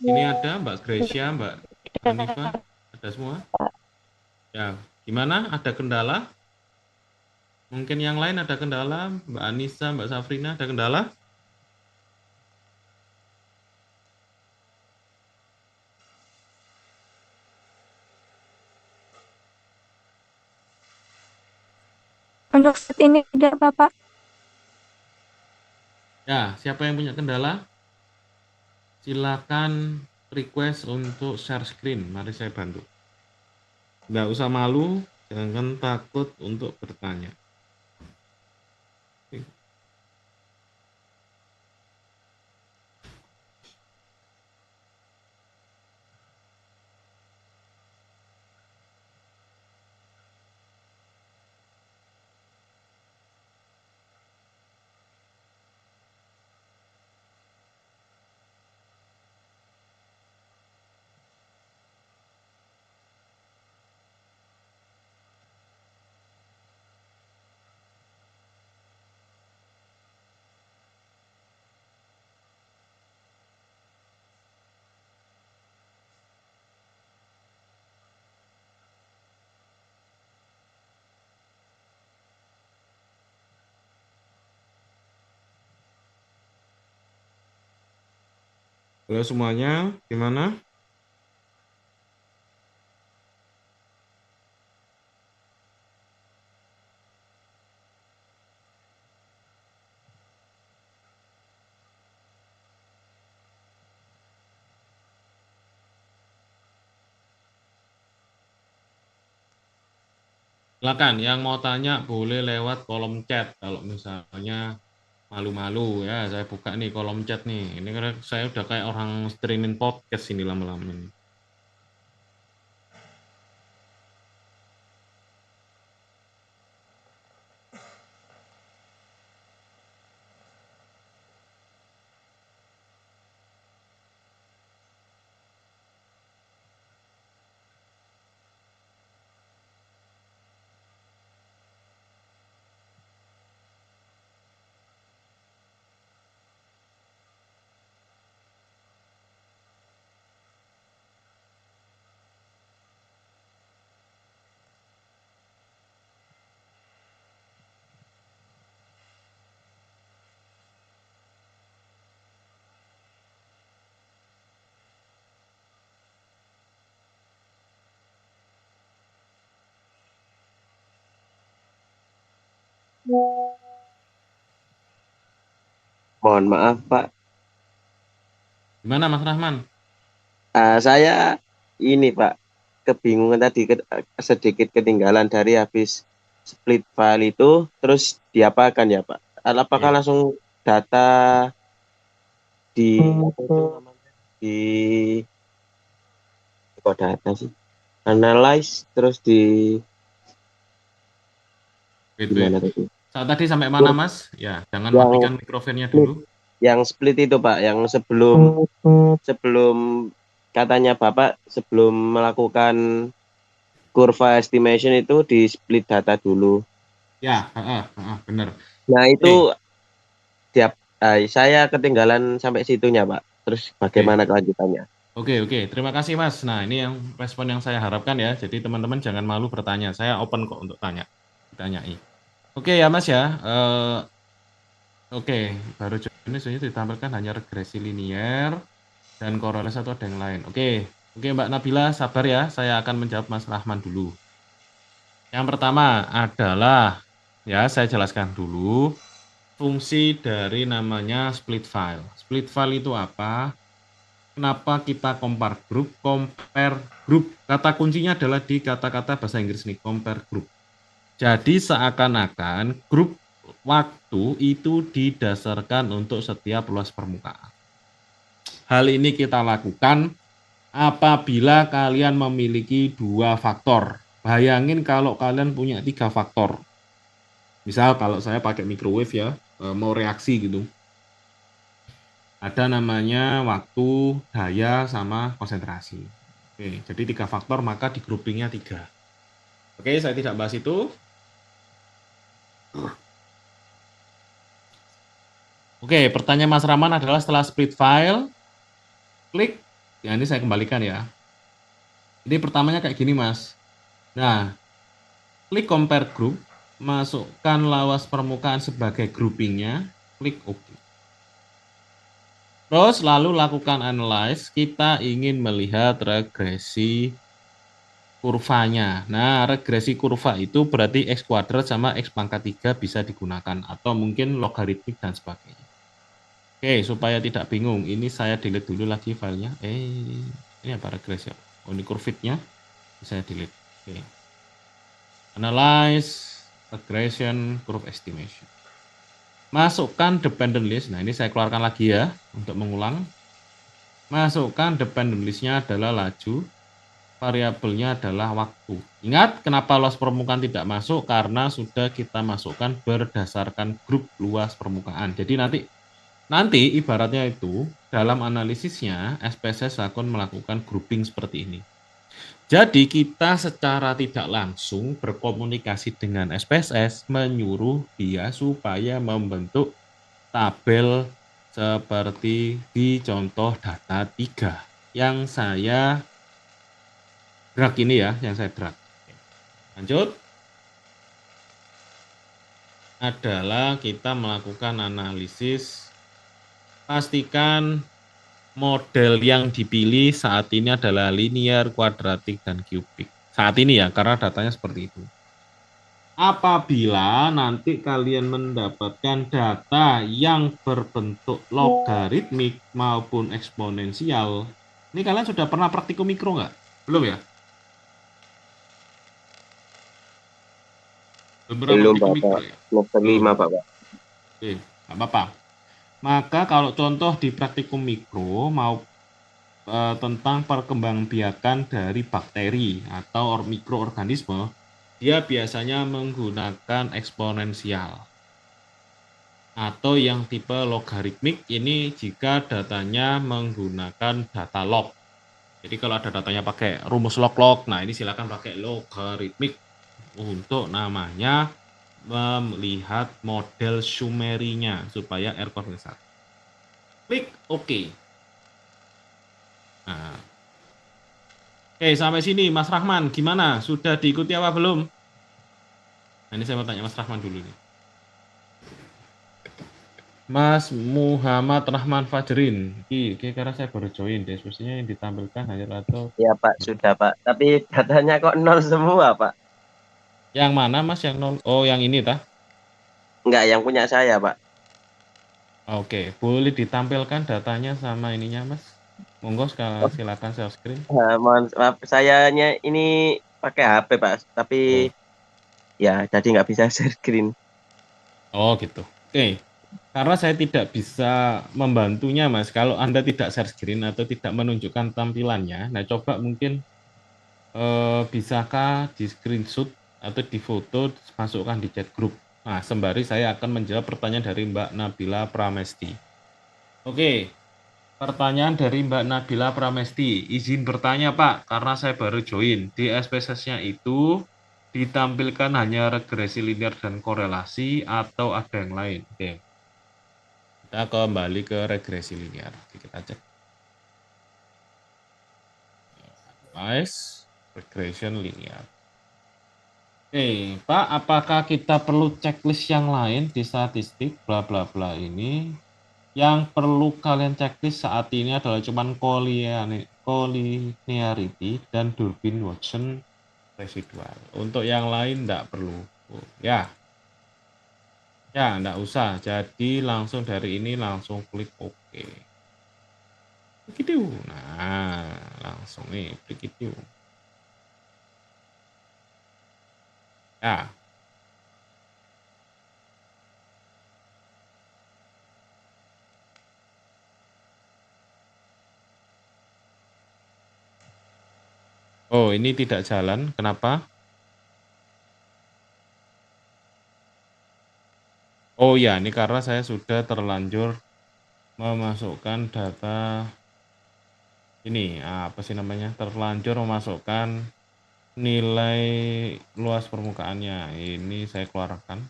[SPEAKER 1] Ini ada Mbak Gracia, Mbak Hanifa, ada semua? Ya, gimana? Ada kendala? Mungkin yang lain ada kendala, Mbak Anissa, Mbak Safrina, ada kendala?
[SPEAKER 2] Untuk saat ini tidak, Bapak.
[SPEAKER 1] Ya, siapa yang punya kendala? Silakan request untuk share screen, mari saya bantu. Nggak usah malu, jangan takut untuk bertanya. Halo semuanya, gimana? Silakan, yang mau tanya boleh lewat kolom chat. Kalau misalnya malu-malu ya, saya buka nih kolom chat nih. Ini karena saya udah kayak orang streaming podcast ini lama-lama ini.
[SPEAKER 7] Mohon maaf, Pak.
[SPEAKER 1] Gimana Mas Rahman?
[SPEAKER 7] Saya ini, Pak, kebingungan tadi sedikit ketinggalan dari habis split file itu, terus diapakan ya, Pak? Apakah
[SPEAKER 1] Oke.
[SPEAKER 7] langsung data di apa itu namanya? Di kok data sih? Analyze terus di
[SPEAKER 1] Wait.
[SPEAKER 7] gimana tadi?
[SPEAKER 1] Saat tadi sampai mana Mas? Ya, jangan
[SPEAKER 7] Yang
[SPEAKER 1] matikan mikrofonnya
[SPEAKER 7] split,
[SPEAKER 1] dulu.
[SPEAKER 7] yang split itu, Pak, yang sebelum sebelum katanya Bapak sebelum melakukan kurva estimation itu di split data dulu.
[SPEAKER 1] Ya, benar.
[SPEAKER 7] Nah,
[SPEAKER 1] Oke,
[SPEAKER 7] itu saya ketinggalan sampai situnya, Pak. Terus
[SPEAKER 1] oke.
[SPEAKER 7] bagaimana kelanjutannya?
[SPEAKER 1] Oke. Terima kasih Mas. Nah, ini yang respon yang saya harapkan ya. Jadi teman-teman jangan malu bertanya. Saya open kok untuk tanya. Ditanyai. Oke ya Mas ya. Oke, baru ini sebenarnya ditampilkan hanya regresi linier dan korelasi atau ada yang lain. Oke Mbak Nabila, sabar ya. Saya akan menjawab Mas Rahman dulu. Yang pertama adalah, ya saya jelaskan dulu, fungsi dari namanya split file. Split file itu apa? Kenapa kita compare group? Compare group, kata kuncinya adalah di kata-kata bahasa Inggris nih, compare group. Jadi seakan-akan grup waktu itu didasarkan untuk setiap luas permukaan. Hal ini kita lakukan apabila kalian memiliki 2 faktor. Bayangin kalau kalian punya 3 faktor. Misal kalau saya pakai microwave ya, mau reaksi gitu. Ada namanya waktu, daya, sama konsentrasi. Oke, jadi 3 faktor maka di groupingnya 3. Oke, saya tidak bahas itu. Oke, pertanyaan Mas Rahman adalah setelah split file, klik, ya ini saya kembalikan ya. Ini pertamanya kayak gini Mas. Nah, klik compare group, masukkan lawas permukaan sebagai groupingnya, klik OK. Terus lalu lakukan analyze, kita ingin melihat regresi kurvanya. Nah, regresi kurva itu berarti X kuadrat sama X pangkat 3 bisa digunakan, atau mungkin logaritmik dan sebagainya. Oke, supaya tidak bingung, ini saya delete dulu lagi filenya. Ini apa regresi? Oh, ini kurvitnya, saya delete. Oke. Analyze, regression, curve estimation. Masukkan dependent list. Nah, ini saya keluarkan lagi ya, untuk mengulang. Masukkan dependent listnya adalah laju, variabelnya adalah waktu. Ingat, kenapa luas permukaan tidak masuk? Karena sudah kita masukkan berdasarkan grup luas permukaan. Jadi nanti ibaratnya itu dalam analisisnya SPSS akan melakukan grouping seperti ini. Jadi kita secara tidak langsung berkomunikasi dengan SPSS menyuruh dia supaya membentuk tabel seperti di contoh data 3 yang saya drag ini ya, yang saya drag. Lanjut adalah kita melakukan analisis, pastikan Model yang dipilih saat ini adalah linear, kuadratik, dan kubik. Saat ini ya, karena datanya seperti itu. Apabila nanti kalian mendapatkan data yang berbentuk logaritmik maupun eksponensial, ini kalian sudah pernah praktikum mikro nggak? Belum ya? Belum pernah
[SPEAKER 7] Belum
[SPEAKER 1] praktikum mikro
[SPEAKER 7] Bapak.
[SPEAKER 1] ya?
[SPEAKER 7] Semester
[SPEAKER 1] Belum.
[SPEAKER 7] 5 Bapak.
[SPEAKER 1] Oke, nggak apa-apa. Maka kalau contoh di praktikum mikro mau tentang perkembangbiakan dari bakteri atau mikroorganisme, dia biasanya menggunakan eksponensial atau yang tipe logaritmik ini jika datanya menggunakan data log. Jadi kalau ada datanya pakai rumus log-log, nah ini silakan pakai logaritmik untuk namanya melihat model sumerinya supaya R besar. Klik OK. Nah, oke, sampai sini Mas Rahman, gimana? Sudah diikuti apa belum? Nah, ini saya mau tanya Mas Rahman dulu nih. Mas Muhammad Rahman Fajrin, kira saya baru join, diskusinya yang ditampilkan hanya atau
[SPEAKER 7] Ya Pak, sudah Pak. Tapi datanya kok nol semua Pak.
[SPEAKER 1] yang mana Mas yang nol? Oh, yang ini tah?
[SPEAKER 7] Enggak, yang punya saya Pak.
[SPEAKER 1] Oke, boleh ditampilkan datanya sama ininya Mas? Monggo
[SPEAKER 7] Oh,
[SPEAKER 1] silakan share screen.
[SPEAKER 7] mohon maaf, sayanya ini pakai HP Pak. Tapi
[SPEAKER 1] Oh,
[SPEAKER 7] ya jadi nggak bisa share screen.
[SPEAKER 1] oh gitu. Oke, karena saya tidak bisa membantunya Mas kalau Anda tidak share screen atau tidak menunjukkan tampilannya. Nah, coba mungkin bisakah di screenshot atau di foto masukkan di chat grup. Nah, sembari saya akan menjawab pertanyaan dari Mbak Nabila Pramesti. Oke, pertanyaan dari Mbak Nabila Pramesti. Izin bertanya Pak, karena saya baru join. Di SPSS-nya itu ditampilkan hanya regresi linear dan korelasi atau ada yang lain? Oke, kita kembali ke regresi linear. Kita cek. Nice, regression linear. Oke, Pak, apakah kita perlu checklist yang lain di statistik bla bla bla ini? Yang perlu kalian checklist saat ini adalah cuman collinearity dan Durbin-Watson residual. Untuk yang lain enggak perlu. Oh, ya, enggak usah. Jadi langsung dari ini langsung klik OK. Begitu. Nah, langsung nih begitu. Ya. Oh, ini tidak jalan. Kenapa? Oh ya, ini karena saya sudah terlanjur memasukkan data ini, apa sih namanya? Terlanjur memasukkan nilai luas permukaannya. Ini saya keluarkan.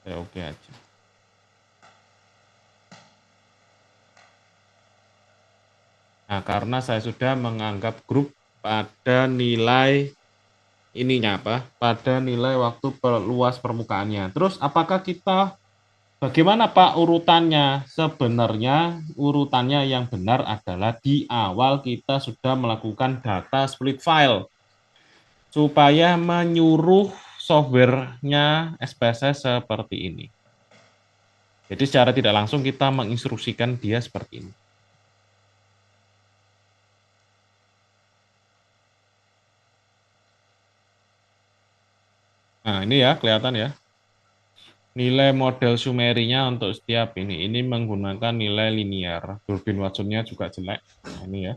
[SPEAKER 1] Saya oke aja. Nah, karena saya sudah menganggap grup pada nilai ininya apa? Pada nilai waktu luas permukaannya. Terus apakah kita bagaimana Pak urutannya? Sebenarnya urutannya yang benar adalah di awal kita sudah melakukan data split file supaya menyuruh softwarenya SPSS seperti ini. Jadi secara tidak langsung kita menginstruksikan dia seperti ini. Nah, ini ya kelihatan ya. Nilai model sumerinya untuk setiap ini menggunakan nilai linear. Durbin Watsonnya juga jelek. Nah, ini ya.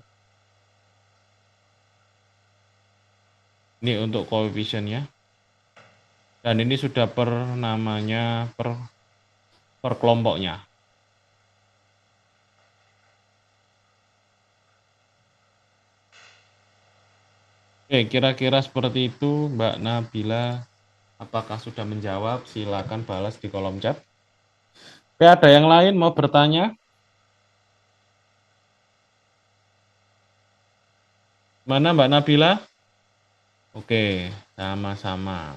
[SPEAKER 1] Ini untuk koefisiennya. Dan ini sudah per namanya per kelompoknya. Oke, kira-kira seperti itu Mbak Nabila. Apakah sudah menjawab? Silakan balas di kolom chat. Oke, ada yang lain mau bertanya? Mana Mbak Nabila? Oke, sama-sama.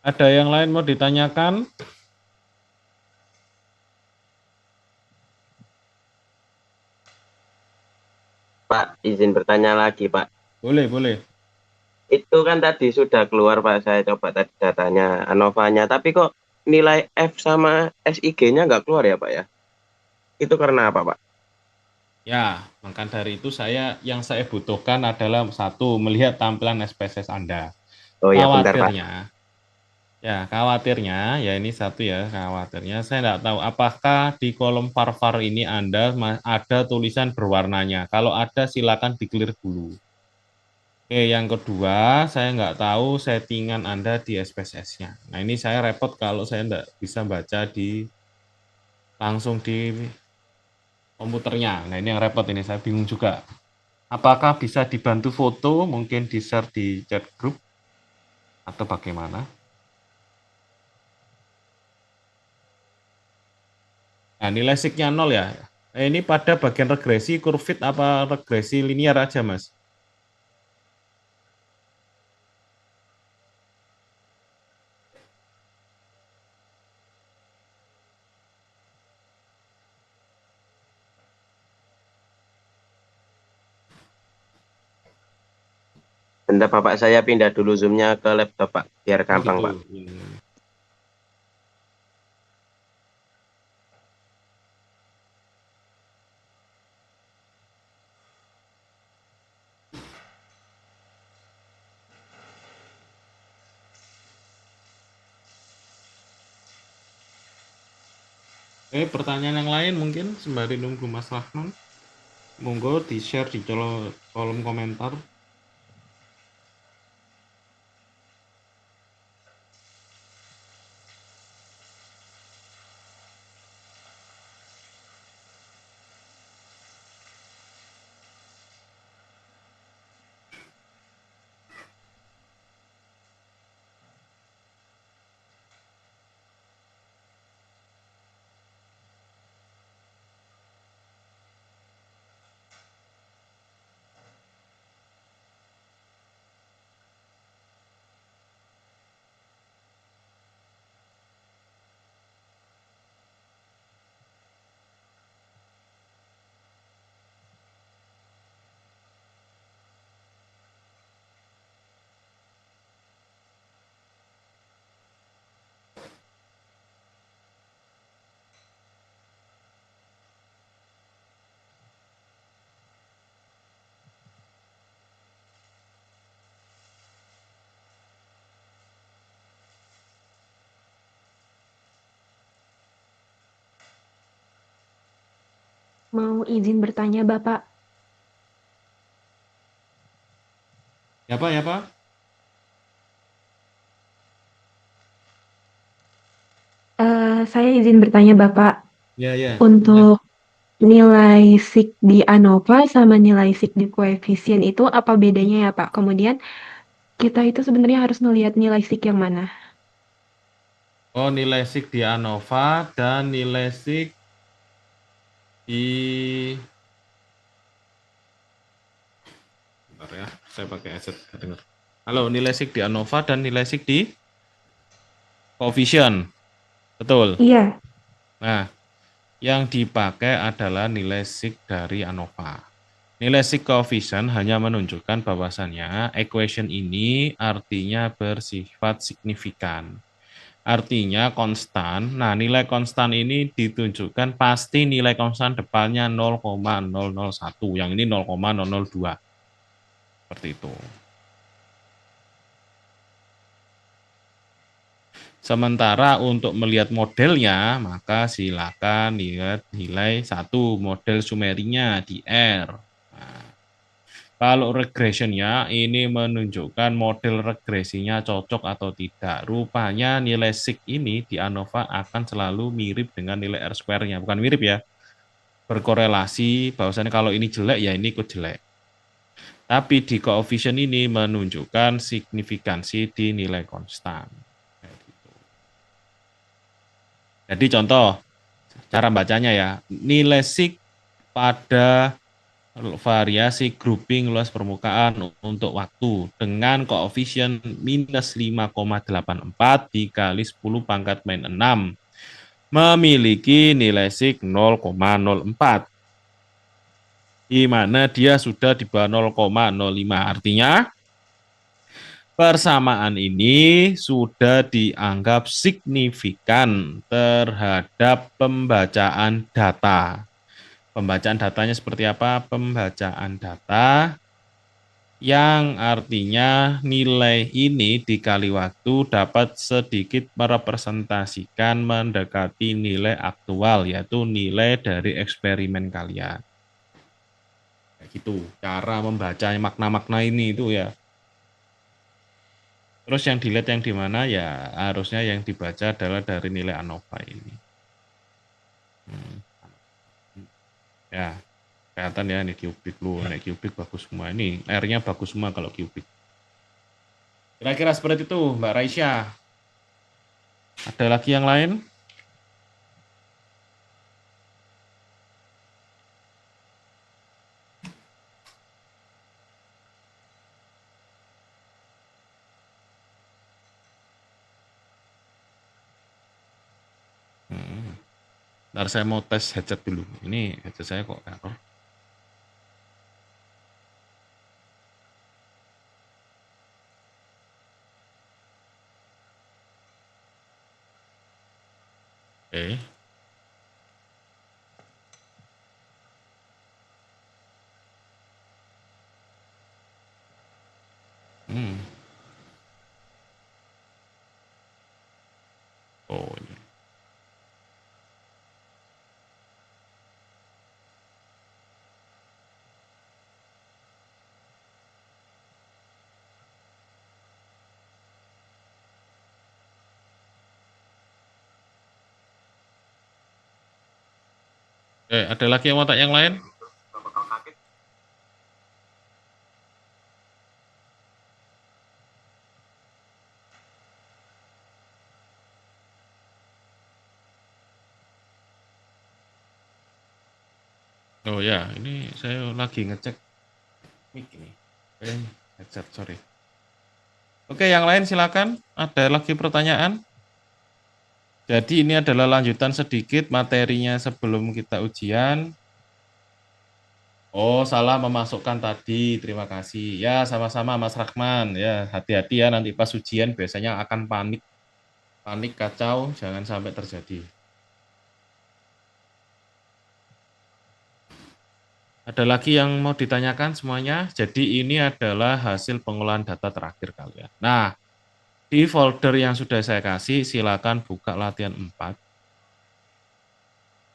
[SPEAKER 1] Ada yang lain mau ditanyakan?
[SPEAKER 7] Pak, izin bertanya lagi, Pak.
[SPEAKER 1] Boleh, boleh.
[SPEAKER 7] Itu kan tadi sudah keluar, Pak. Saya coba tadi datanya ANOVA-nya. Tapi kok nilai F sama SIG-nya nggak keluar ya, Pak ya? Itu karena apa, Pak?
[SPEAKER 1] Ya, maka dari itu yang saya butuhkan adalah satu, melihat tampilan SPSS Anda.
[SPEAKER 7] Oh ya, bentar, Pak.
[SPEAKER 1] Khawatirnya, ya ini satu ya, khawatirnya saya tidak tahu apakah di kolom var ini Anda ada tulisan berwarnanya. Kalau ada silakan di-clear dulu. Oke, yang kedua, saya nggak tahu settingan Anda di SPSS-nya. Nah, ini saya repot kalau saya nggak bisa baca langsung di komputernya. Nah, ini yang repot ini, saya bingung juga. Apakah bisa dibantu foto, mungkin di-share di chat group, atau bagaimana? Nah, nilai signya 0 ya. Ini pada bagian regresi, kurvit, apa regresi linear aja, Mas?
[SPEAKER 7] Bentar, Bapak. Saya pindah dulu Zoom-nya ke laptop, Pak. Biar
[SPEAKER 1] Oh
[SPEAKER 7] gampang,
[SPEAKER 1] gitu.
[SPEAKER 7] Pak.
[SPEAKER 1] Pertanyaan yang lain mungkin sembari nunggu Mas Rahman. Monggo di-share di kolom komentar.
[SPEAKER 8] Mau izin bertanya, Bapak.
[SPEAKER 1] Ya Pak, ya Pak.
[SPEAKER 8] Saya izin bertanya, Bapak.
[SPEAKER 1] Ya, ya.
[SPEAKER 8] Untuk nilai SIG di ANOVA sama nilai SIG di koefisien itu apa bedanya ya, Pak? Kemudian kita itu sebenarnya harus melihat nilai SIG yang mana?
[SPEAKER 1] Oh, nilai SIG di ANOVA dan nilai SIG di... Bentar ya, saya pakai headset. Dengar. Halo, nilai SIG di ANOVA dan nilai SIG di koefisien. Betul.
[SPEAKER 8] Iya.
[SPEAKER 1] Nah, yang dipakai adalah nilai SIG dari ANOVA. Nilai SIG koefisien hanya menunjukkan bahwasannya equation ini artinya bersifat signifikan. Artinya konstan. Nah, nilai konstan ini ditunjukkan pasti nilai konstan depannya 0,001. Yang ini 0,002. Seperti itu. Sementara untuk melihat modelnya, maka silakan lihat nilai 1 model sumerinya di R. Nah, kalau regressionnya ini menunjukkan model regresinya cocok atau tidak. Rupanya nilai SIG ini di ANOVA akan selalu mirip dengan nilai R square-nya. Bukan mirip ya, berkorelasi bahwasannya kalau ini jelek ya ini ikut jelek. Tapi di koefisien ini menunjukkan signifikansi di nilai konstan. Jadi contoh, cara bacanya ya, nilai SIG pada variasi grouping luas permukaan untuk waktu dengan koefisien minus 5,84 dikali 10 pangkat min 6 memiliki nilai sig 0,04 di mana dia sudah di bawah 0,05. Artinya persamaan ini sudah dianggap signifikan terhadap pembacaan data. Pembacaan datanya seperti apa? Pembacaan data yang artinya nilai ini dikali waktu dapat sedikit merepresentasikan mendekati nilai aktual, yaitu nilai dari eksperimen kalian. Kayak gitu, cara membaca makna-makna ini itu ya. Terus yang dilihat yang di mana ya harusnya yang dibaca adalah dari nilai ANOVA ini. Ya, kelihatan ya ini kubik lu, naik kubik bagus semua. Ini R-nya bagus semua kalau kubik. Kira-kira seperti itu, Mbak Raisya. Ada lagi yang lain? Ntar saya mau tes headset dulu. Ini headset saya kok error. Oke. Oh, ini. Ada lagi yang mau tanya yang lain? Oh ya, ini saya lagi ngecek mic ini. Headset, sorry. Oke, yang lain silakan. Ada lagi pertanyaan? Jadi ini adalah lanjutan sedikit materinya sebelum kita ujian. Oh, salah memasukkan tadi. Terima kasih. Ya, sama-sama Mas Rahman. Ya, hati-hati ya nanti pas ujian biasanya akan panik. Panik, kacau, jangan sampai terjadi. Ada lagi yang mau ditanyakan semuanya? Jadi ini adalah hasil pengolahan data terakhir kalian. Nah, di folder yang sudah saya kasih, silakan buka latihan 4.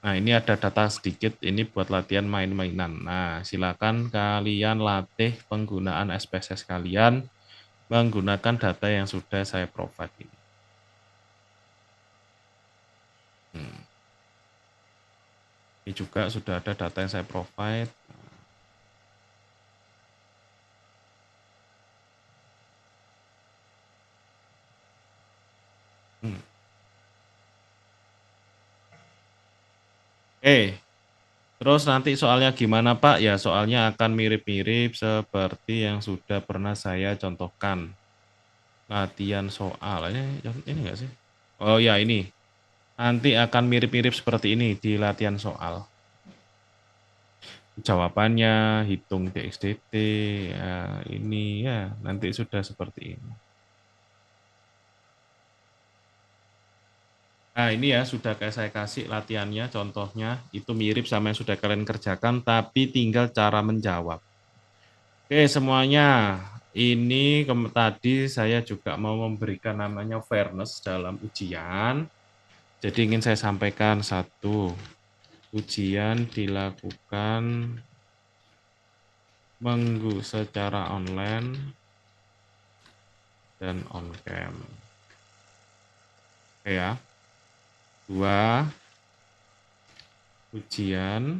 [SPEAKER 1] Nah, ini ada data sedikit, ini buat latihan main-mainan. Nah, silakan kalian latih penggunaan SPSS kalian menggunakan data yang sudah saya provide ini. Ini juga sudah ada data yang saya provide. Terus nanti soalnya gimana Pak? Ya soalnya akan mirip-mirip seperti yang sudah pernah saya contohkan. Latihan soal, ini enggak sih? Oh ya ini, nanti akan mirip-mirip seperti ini di latihan soal. Jawabannya, hitung DXDT, ya ini ya nanti sudah seperti ini. Nah ini ya sudah kayak saya kasih latihannya, contohnya itu mirip sama yang sudah kalian kerjakan, tapi tinggal cara menjawab. Oke semuanya, ini tadi saya juga mau memberikan namanya fairness dalam ujian. Jadi ingin saya sampaikan satu, ujian dilakukan secara online dan on-cam. Oke ya. 2, ujian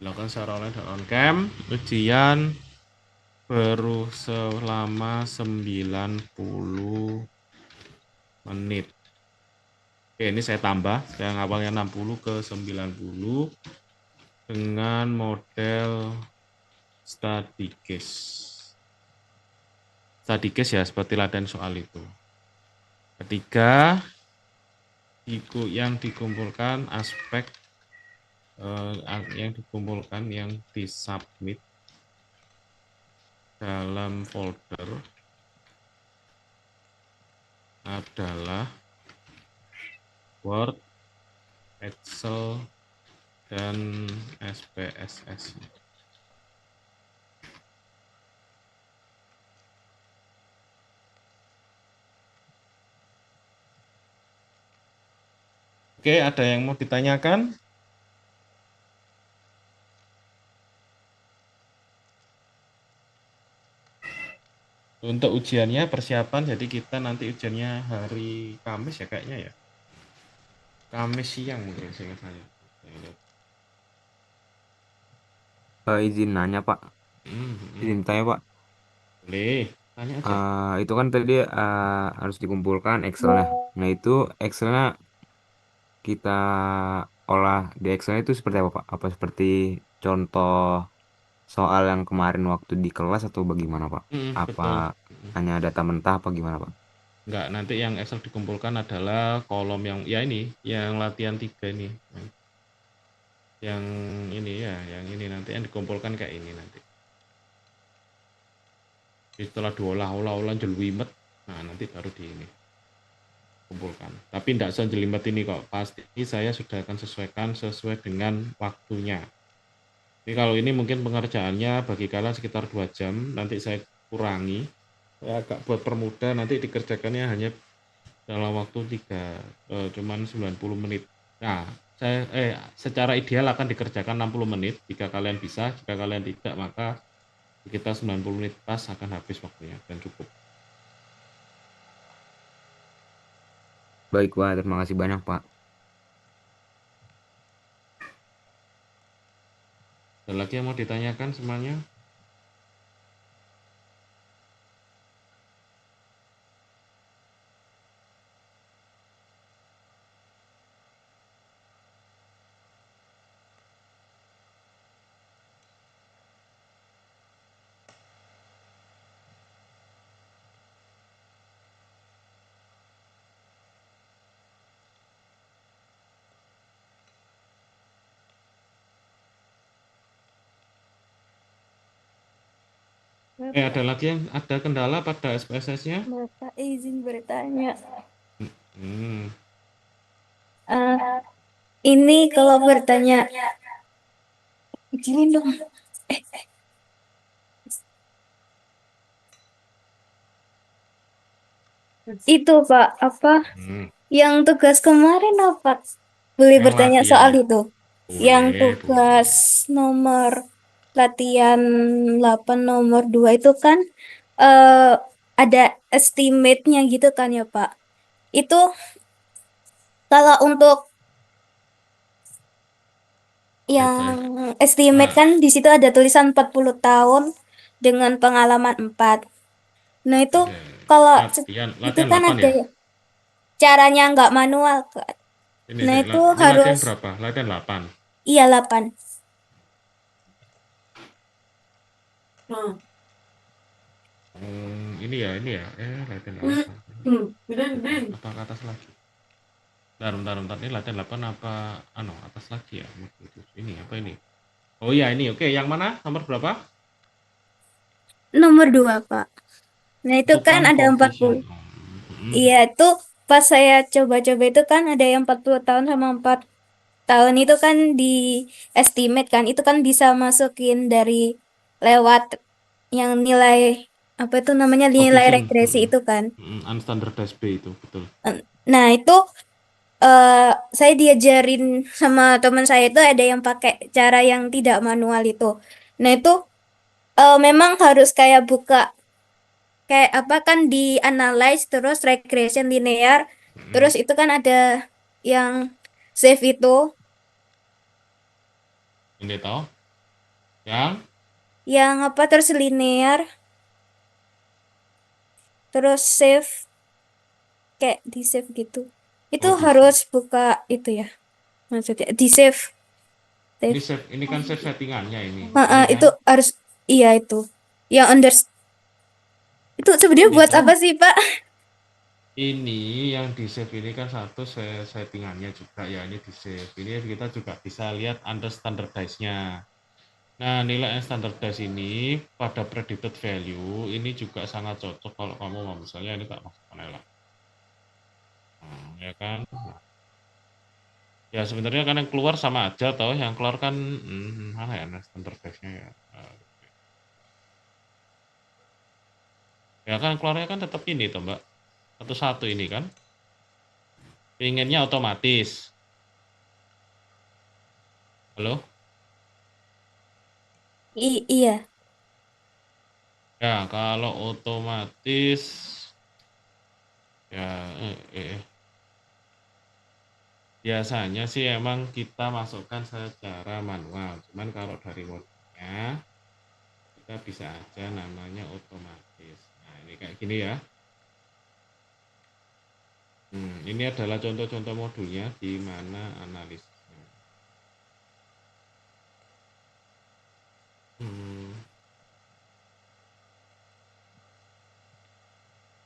[SPEAKER 1] dilakukan secara online dan on-cam. Ujian baru selama 90 menit. Oke, ini saya tambah yang awalnya 60 ke 90 dengan model study case. Study case ya seperti latihan soal itu. Ketiga, yang dikumpulkan aspek yang dikumpulkan yang disubmit dalam folder adalah Word, Excel, dan SPSS. Oke, ada yang mau ditanyakan? Untuk ujiannya persiapan, jadi kita nanti ujiannya hari Kamis ya kayaknya ya. Kamis siang mungkin seingat saya.
[SPEAKER 4] Izin nanya Pak, izin tanya Pak.
[SPEAKER 1] Boleh, tanya aja.
[SPEAKER 4] Itu kan tadi harus dikumpulkan Excelnya. Nah itu Excelnya kita olah di Excelnya itu seperti apa Pak? Apa seperti contoh soal yang kemarin waktu di kelas atau bagaimana Pak? Apa
[SPEAKER 1] Betul.
[SPEAKER 4] hanya data mentah apa gimana Pak?
[SPEAKER 1] Enggak, nanti yang Excel dikumpulkan adalah kolom yang ya ini, yang latihan 3 ini. Yang ini ya, yang ini nanti yang dikumpulkan kayak ini nanti. Setelah diolah-olah jelimet, nah nanti baru di ini kumpulkan. Tapi tidak sejelimet ini kok, pasti saya sudah akan sesuaikan sesuai dengan waktunya. Jadi kalau ini mungkin pengerjaannya bagi kalian sekitar 2 jam, nanti saya kurangi, saya agak buat permudah, nanti dikerjakannya hanya dalam waktu cuman 90 menit. Nah, secara ideal akan dikerjakan 60 menit jika kalian bisa, jika kalian tidak maka kita 90 menit pas akan habis waktunya dan cukup.
[SPEAKER 4] Baik Pak, terima kasih banyak Pak.
[SPEAKER 1] Ada lagi yang mau ditanyakan semuanya? Ada lagi yang ada kendala pada SPSS-nya?
[SPEAKER 2] Bapak izin bertanya.
[SPEAKER 1] Hmm.
[SPEAKER 2] Ini kalau bertanya, izinin dong. Itu Pak, apa yang tugas kemarin apa? Boleh
[SPEAKER 1] Yang
[SPEAKER 2] bertanya
[SPEAKER 1] latihan.
[SPEAKER 2] soal itu? Yang
[SPEAKER 1] Boleh,
[SPEAKER 2] tugas nomor latihan 8 nomor 2 itu kan ada estimate-nya gitu kan ya Pak? Itu kalau untuk yang estimate kan di situ ada tulisan 40 tahun dengan pengalaman 4. Nah itu kalau
[SPEAKER 1] Latihan
[SPEAKER 2] itu kan
[SPEAKER 1] 8
[SPEAKER 2] ada
[SPEAKER 1] ya?
[SPEAKER 2] caranya nggak manual kan?
[SPEAKER 1] Ini
[SPEAKER 2] Nah
[SPEAKER 1] sih,
[SPEAKER 2] itu
[SPEAKER 1] ini latihan
[SPEAKER 2] harus
[SPEAKER 1] berapa? Latihan 8.
[SPEAKER 2] iya 8.
[SPEAKER 1] Ini ya, latihan 8. Apa ke atas lagi? Bentar. Ini latihan 8 apa atas lagi ya? Ini apa ini? Oh iya ini, oke. Yang mana? Nomor berapa?
[SPEAKER 2] Nomor 2 Pak. Nah itu kan ada 40. Iya itu pas saya coba-coba itu kan ada yang 40 tahun sama 4 tahun itu kan di estimate kan. Itu kan bisa masukin dari lewat yang nilai apa itu namanya nilai
[SPEAKER 1] Coefficient.
[SPEAKER 2] regresi itu kan.
[SPEAKER 1] Unstandardized B itu, betul.
[SPEAKER 2] Nah itu saya diajarin sama teman saya itu ada yang pakai cara yang tidak manual itu. Nah itu memang harus kayak buka kayak apa kan di analyze terus regression linear terus itu kan ada yang save itu
[SPEAKER 1] Ini tahu? Yang
[SPEAKER 2] yang apa terus linear terus save kayak di save gitu Itu
[SPEAKER 1] Oh, di save.
[SPEAKER 2] harus buka itu ya. Maksudnya di save.
[SPEAKER 1] Ini
[SPEAKER 2] Save.
[SPEAKER 1] save, ini kan save settingannya ini.
[SPEAKER 2] Heeh,
[SPEAKER 1] Ini kan
[SPEAKER 2] itu harus iya itu. Yang under itu sebenarnya
[SPEAKER 1] ini
[SPEAKER 2] buat
[SPEAKER 1] toh.
[SPEAKER 2] apa sih, Pak?
[SPEAKER 1] Ini yang di save ini kan satu settingannya juga ya, ini di save. Ini kita juga bisa lihat under standardize-nya. Nah, nilai standardize ini pada predicted value ini juga sangat cocok kalau kamu mau, misalnya ini tak masukkan lah. Nah, ya kan. Ya sebenarnya kan yang keluar sama aja toh, yang keluar kan mana ya standardize-nya ya. Ya kan keluarnya kan tetap ini toh, Mbak. Satu-satu ini kan. Pengennya otomatis. Halo?
[SPEAKER 2] Iya.
[SPEAKER 1] Ya, kalau otomatis ya biasanya sih emang kita masukkan secara manual. Cuman kalau dari modulnya kita bisa aja namanya otomatis. Nah, ini kayak gini ya. Ini adalah contoh-contoh modulnya di mana analisisnya.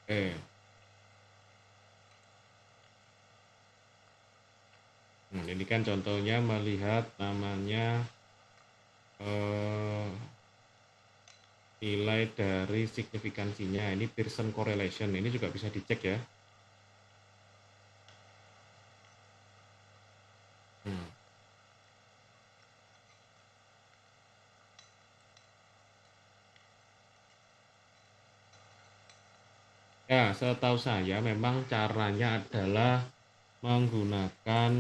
[SPEAKER 1] Oke. Ini kan contohnya melihat namanya nilai dari signifikansinya. Ini Pearson correlation. Ini juga bisa dicek ya. Ya, setahu saya memang caranya adalah menggunakan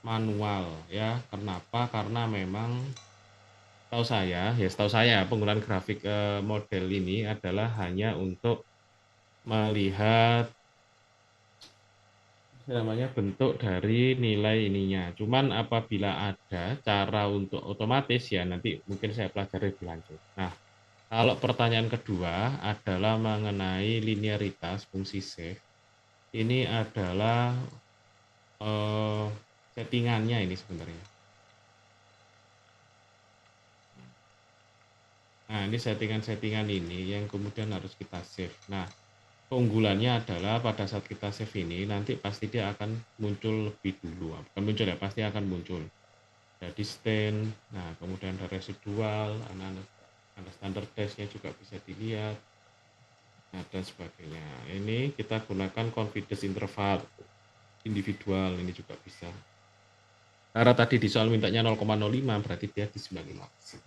[SPEAKER 1] manual ya. Kenapa? Karena memang setahu saya penggunaan grafik model ini adalah hanya untuk melihat namanya bentuk dari nilai ininya. Cuman apabila ada cara untuk otomatis ya nanti mungkin saya pelajari lebih lanjut. Nah, kalau pertanyaan kedua adalah mengenai linearitas fungsi save. Ini adalah settingannya ini sebenarnya. Nah, ini settingan-settingan ini yang kemudian harus kita save. Nah, keunggulannya adalah pada saat kita save ini nanti pasti dia akan muncul lebih dulu. Bukan muncul ya, pasti akan muncul. Ada distant, nah kemudian ada residual, ada standard testnya juga bisa dilihat, nah, dan sebagainya. Ini kita gunakan confidence interval individual, ini juga bisa. Karena tadi di soal mintanya 0,05 berarti dia di 95%.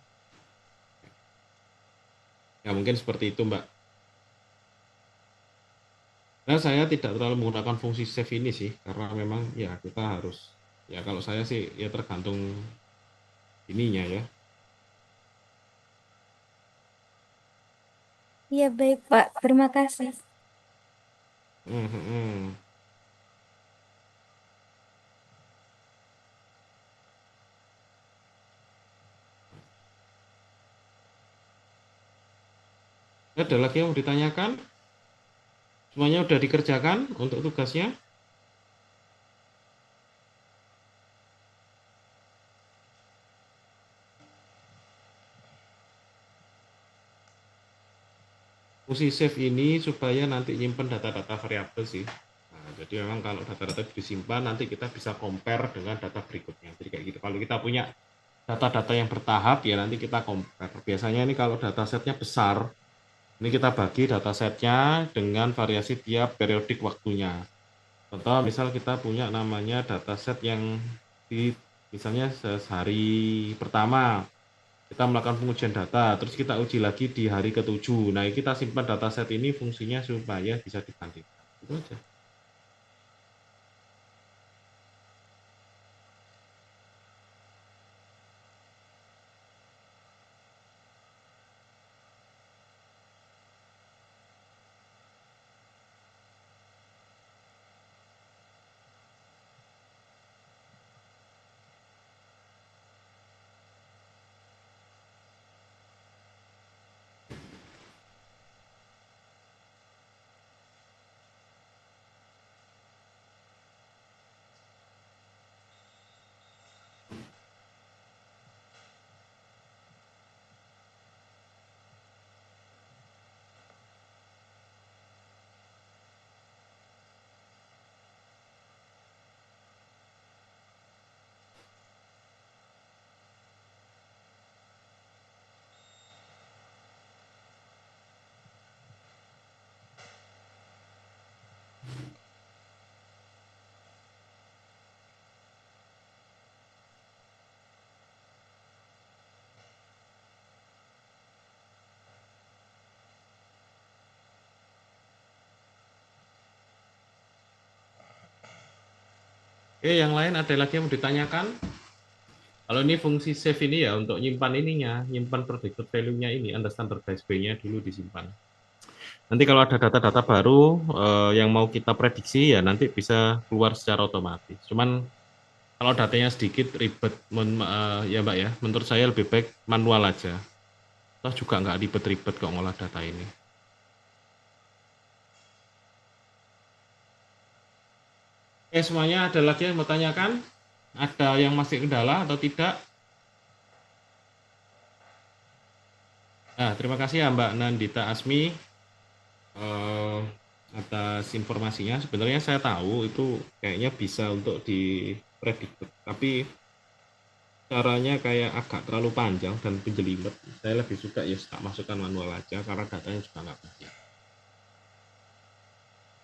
[SPEAKER 1] Ya mungkin seperti itu, Mbak. Nah, saya tidak terlalu menggunakan fungsi save ini sih, karena memang ya kita harus, ya kalau saya sih ya tergantung ininya ya.
[SPEAKER 2] Iya, baik, Pak. Terima kasih.
[SPEAKER 1] Ada lagi yang mau ditanyakan? Semuanya udah dikerjakan untuk tugasnya? Fungsi save ini supaya nanti nyimpen data-data variabel sih. Nah, jadi memang kalau data-data disimpan nanti kita bisa compare dengan data berikutnya. Jadi kayak gitu. Kalau kita punya data-data yang bertahap ya nanti kita compare. Biasanya ini kalau datasetnya besar, ini kita bagi datasetnya dengan variasi tiap periodik waktunya. Contoh misal kita punya namanya dataset yang di misalnya sehari pertama kita melakukan pengujian data, terus kita uji lagi di hari ke-7. Nah, kita simpan dataset ini fungsinya supaya bisa dibandingkan. Itu aja. Yang lain ada lagi yang mau ditanyakan? Kalau ini fungsi save ini ya untuk nyimpan ininya, nyimpan predicted value-nya ini, Anda standardized B-nya dulu disimpan. Nanti kalau ada data-data baru yang mau kita prediksi ya nanti bisa keluar secara otomatis. Cuman kalau datanya sedikit ribet, ya Mbak ya, menurut saya lebih baik manual aja. Toh juga nggak ribet-ribet kok ngolah data ini. Oke, semuanya ada lagi yang mau tanyakan? Ada yang masih kendala atau tidak? Nah, terima kasih ya Mbak Nandita Asmi atas informasinya. Sebenarnya saya tahu itu kayaknya bisa untuk diprediksi, tapi caranya kayak agak terlalu panjang dan penjelimet. Saya lebih suka ya tak masukkan manual aja karena datanya juga nggak banyak.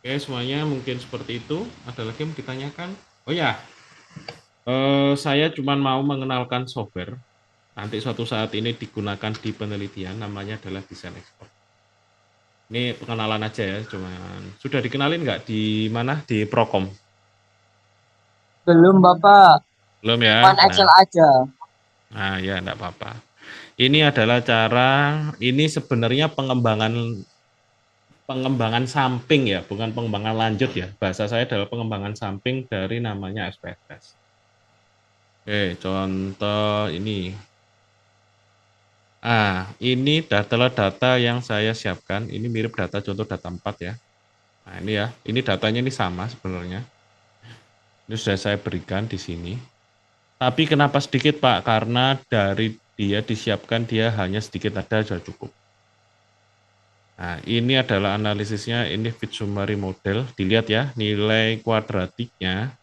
[SPEAKER 1] Oke, semuanya mungkin seperti itu. Ada lagi yang mau ditanyakan? Oh ya, saya cuma mau mengenalkan software. Nanti suatu saat ini digunakan di penelitian, namanya adalah desain ekspor. Ini pengenalan aja ya, cuman sudah dikenalin nggak di mana? Di Prokom?
[SPEAKER 3] Belum Bapak,
[SPEAKER 1] Belum ya?
[SPEAKER 3] One Excel aja.
[SPEAKER 1] Nah ya enggak apa-apa. Ini adalah ini sebenarnya pengembangan samping ya, bukan pengembangan lanjut ya. Bahasa saya adalah pengembangan samping dari namanya SPSS. Oke, contoh ini. Ini adalah data yang saya siapkan. Ini mirip data contoh data 4 ya. Nah, ini ya. Ini datanya ini sama sebenarnya. Ini sudah saya berikan di sini. Tapi kenapa sedikit, Pak? Karena dari dia disiapkan dia hanya sedikit ada sudah cukup. Nah, ini adalah analisisnya, ini fit summary model. Dilihat ya, nilai kuadratiknya,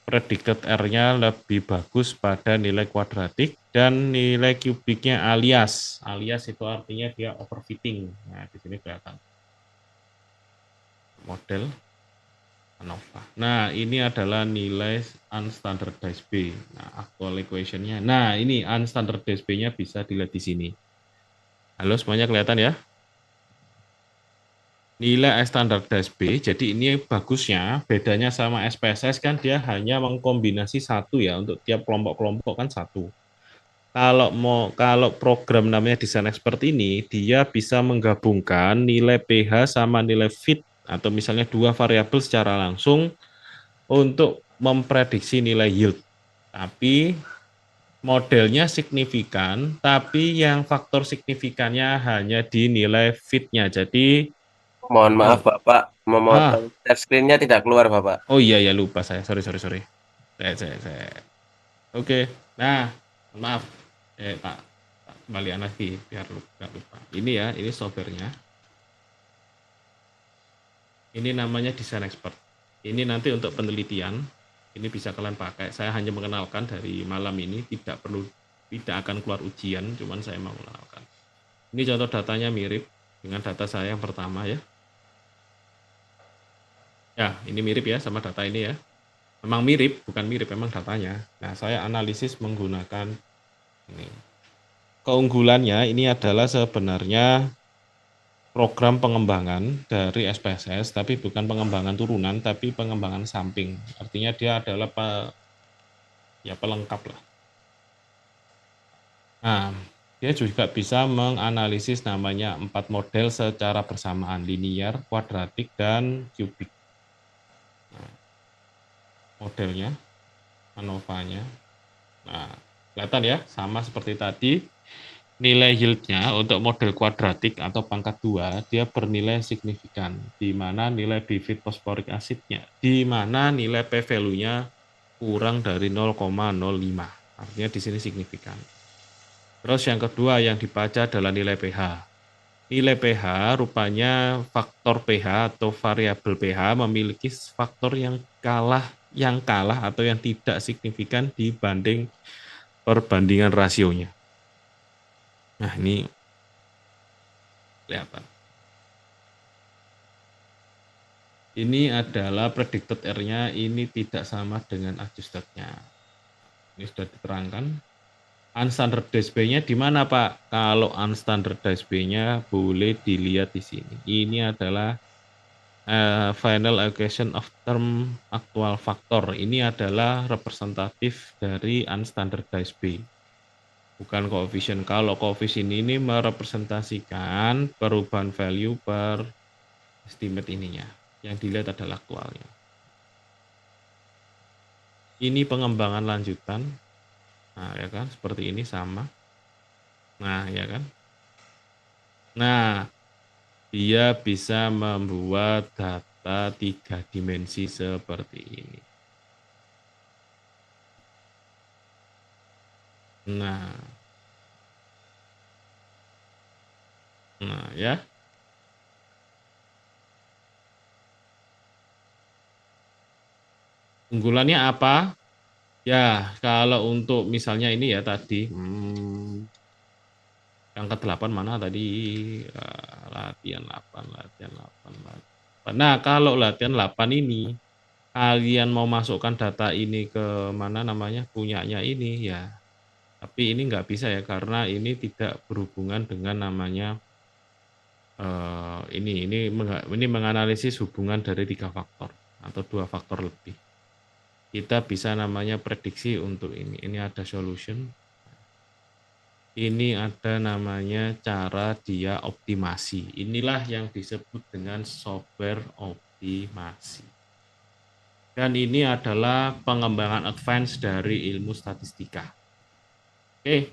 [SPEAKER 1] predicted R-nya lebih bagus pada nilai kuadratik, dan nilai kubiknya alias. Alias itu artinya dia overfitting. Nah, di sini kelihatan. Model ANOVA. Nah, ini adalah nilai unstandardized B. Nah, actual equation-nya. Nah, ini unstandardized B-nya bisa dilihat di sini. Halo, semuanya kelihatan ya? Nilai standardized B, jadi ini bagusnya, bedanya sama SPSS kan dia hanya mengkombinasi satu ya, untuk tiap kelompok-kelompok kan satu. Kalau program namanya desain expert ini, dia bisa menggabungkan nilai pH sama nilai fit, atau misalnya dua variabel secara langsung untuk memprediksi nilai yield. Tapi modelnya signifikan, tapi yang faktor signifikannya hanya di nilai fit-nya. Jadi
[SPEAKER 7] Mohon maaf Bapak, memotong share screen-nya tidak keluar Bapak.
[SPEAKER 1] Oh iya ya lupa saya. Sorry. Oke. Nah, maaf. Tak kembalian lagi biar nggak lupa. Ini ya, ini softwarenya. Ini namanya desain expert. Ini nanti untuk penelitian. Ini bisa kalian pakai. Saya hanya mengenalkan dari malam ini, tidak akan keluar ujian, cuman saya mau mengenalkan. Ini contoh datanya mirip dengan data saya yang pertama ya. Ya, ini mirip ya sama data ini ya. Memang mirip, bukan mirip, memang datanya. Nah, saya analisis menggunakan ini. Keunggulannya ini adalah sebenarnya program pengembangan dari SPSS, tapi bukan pengembangan turunan, tapi pengembangan samping. Artinya dia adalah pelengkap lah. Nah, dia juga bisa menganalisis namanya 4 model secara bersamaan, linear, kuadratik, dan kubik. Modelnya, ANOVA-nya. Nah, kelihatan ya, sama seperti tadi. Nilai yield-nya untuk model kuadratik atau pangkat 2, dia bernilai signifikan, di mana nilai bifid fosforik asidnya, di mana nilai p-value-nya kurang dari 0,05. Artinya di sini signifikan. Terus yang kedua yang dibaca adalah nilai pH. Nilai pH rupanya faktor pH atau variabel pH memiliki faktor yang kalah atau yang tidak signifikan dibanding perbandingan rasionya. Nah, ini kelihatan. Ini adalah predicted R-nya, ini tidak sama dengan adjusted-nya. Ini sudah diterangkan. Unstandardized B-nya di mana, Pak? Kalau unstandardized B-nya boleh dilihat di sini. Ini adalah final equation of term actual factor. Ini adalah representatif dari unstandardized B, bukan koefisien. Kalau koefisien ini merepresentasikan perubahan value per estimate ininya. Yang dilihat adalah aktualnya. Ini pengembangan lanjutan. Nah, ya kan, seperti ini sama. Nah, ya kan. Nah, dia bisa membuat data 3 dimensi seperti ini. Nah, ya. Unggulannya apa? Ya, kalau untuk misalnya ini ya tadi, yang ke-8 mana tadi? Latihan 8, latihan 8, latihan. Nah, kalau latihan 8 ini, kalian mau masukkan data ini ke mana namanya, punyanya ini, ya. Tapi ini nggak bisa ya, karena ini tidak berhubungan dengan namanya, ini menganalisis hubungan dari 3 faktor, atau 2 faktor lebih. Kita bisa namanya prediksi untuk ini. Ini ada solution. Ini ada namanya cara dia optimasi. Inilah yang disebut dengan software optimasi. Dan ini adalah pengembangan advance dari ilmu statistika. Oke.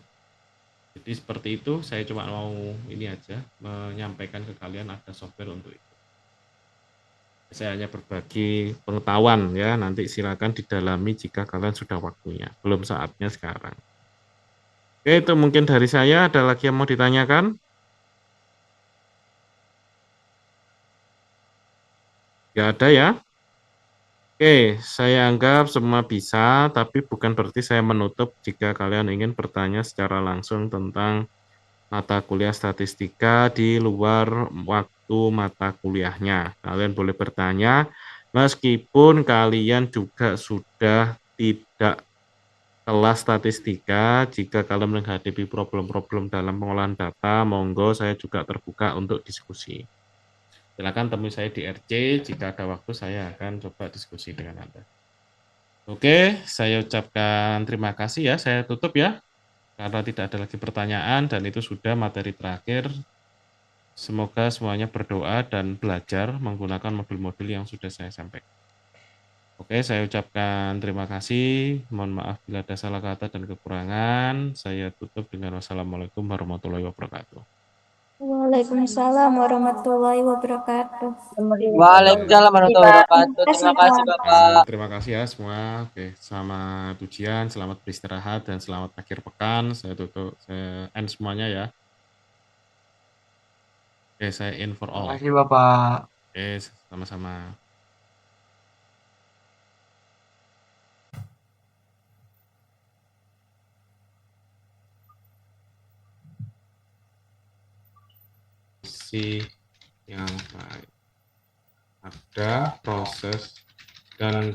[SPEAKER 1] Jadi seperti itu, saya cuma mau ini aja menyampaikan ke kalian ada software untuk itu. Saya hanya berbagi pengetahuan ya, nanti silakan didalami jika kalian sudah waktunya. Belum saatnya sekarang. Oke, itu mungkin dari saya. Ada lagi yang mau ditanyakan? Nggak ada ya? Oke, saya anggap semua bisa, tapi bukan berarti saya menutup jika kalian ingin bertanya secara langsung tentang mata kuliah statistika di luar waktu mata kuliahnya. Kalian boleh bertanya, meskipun kalian juga sudah tidak kelas statistika, jika kalian menghadapi problem-problem dalam pengolahan data, monggo saya juga terbuka untuk diskusi. Silakan temui saya di RC, jika ada waktu saya akan coba diskusi dengan Anda. Oke, saya ucapkan terima kasih ya, saya tutup ya, karena tidak ada lagi pertanyaan dan itu sudah materi terakhir. Semoga semuanya berdoa dan belajar menggunakan modul-modul yang sudah saya sampaikan. Oke, saya ucapkan terima kasih. Mohon maaf bila ada salah kata dan kekurangan. Saya tutup dengan wassalamualaikum warahmatullahi wabarakatuh.
[SPEAKER 2] Waalaikumsalam warahmatullahi wabarakatuh.
[SPEAKER 3] Waalaikumsalam warahmatullahi wabarakatuh. Terima kasih Bapak.
[SPEAKER 1] Terima kasih ya semua. Oke, selamat ujian, selamat beristirahat, dan selamat akhir pekan. Saya tutup, saya end semuanya ya. Oke, saya in for
[SPEAKER 5] Terima
[SPEAKER 1] all.
[SPEAKER 5] kasih Bapak.
[SPEAKER 1] Oke, sama-sama. Yang baik. Ada proses dan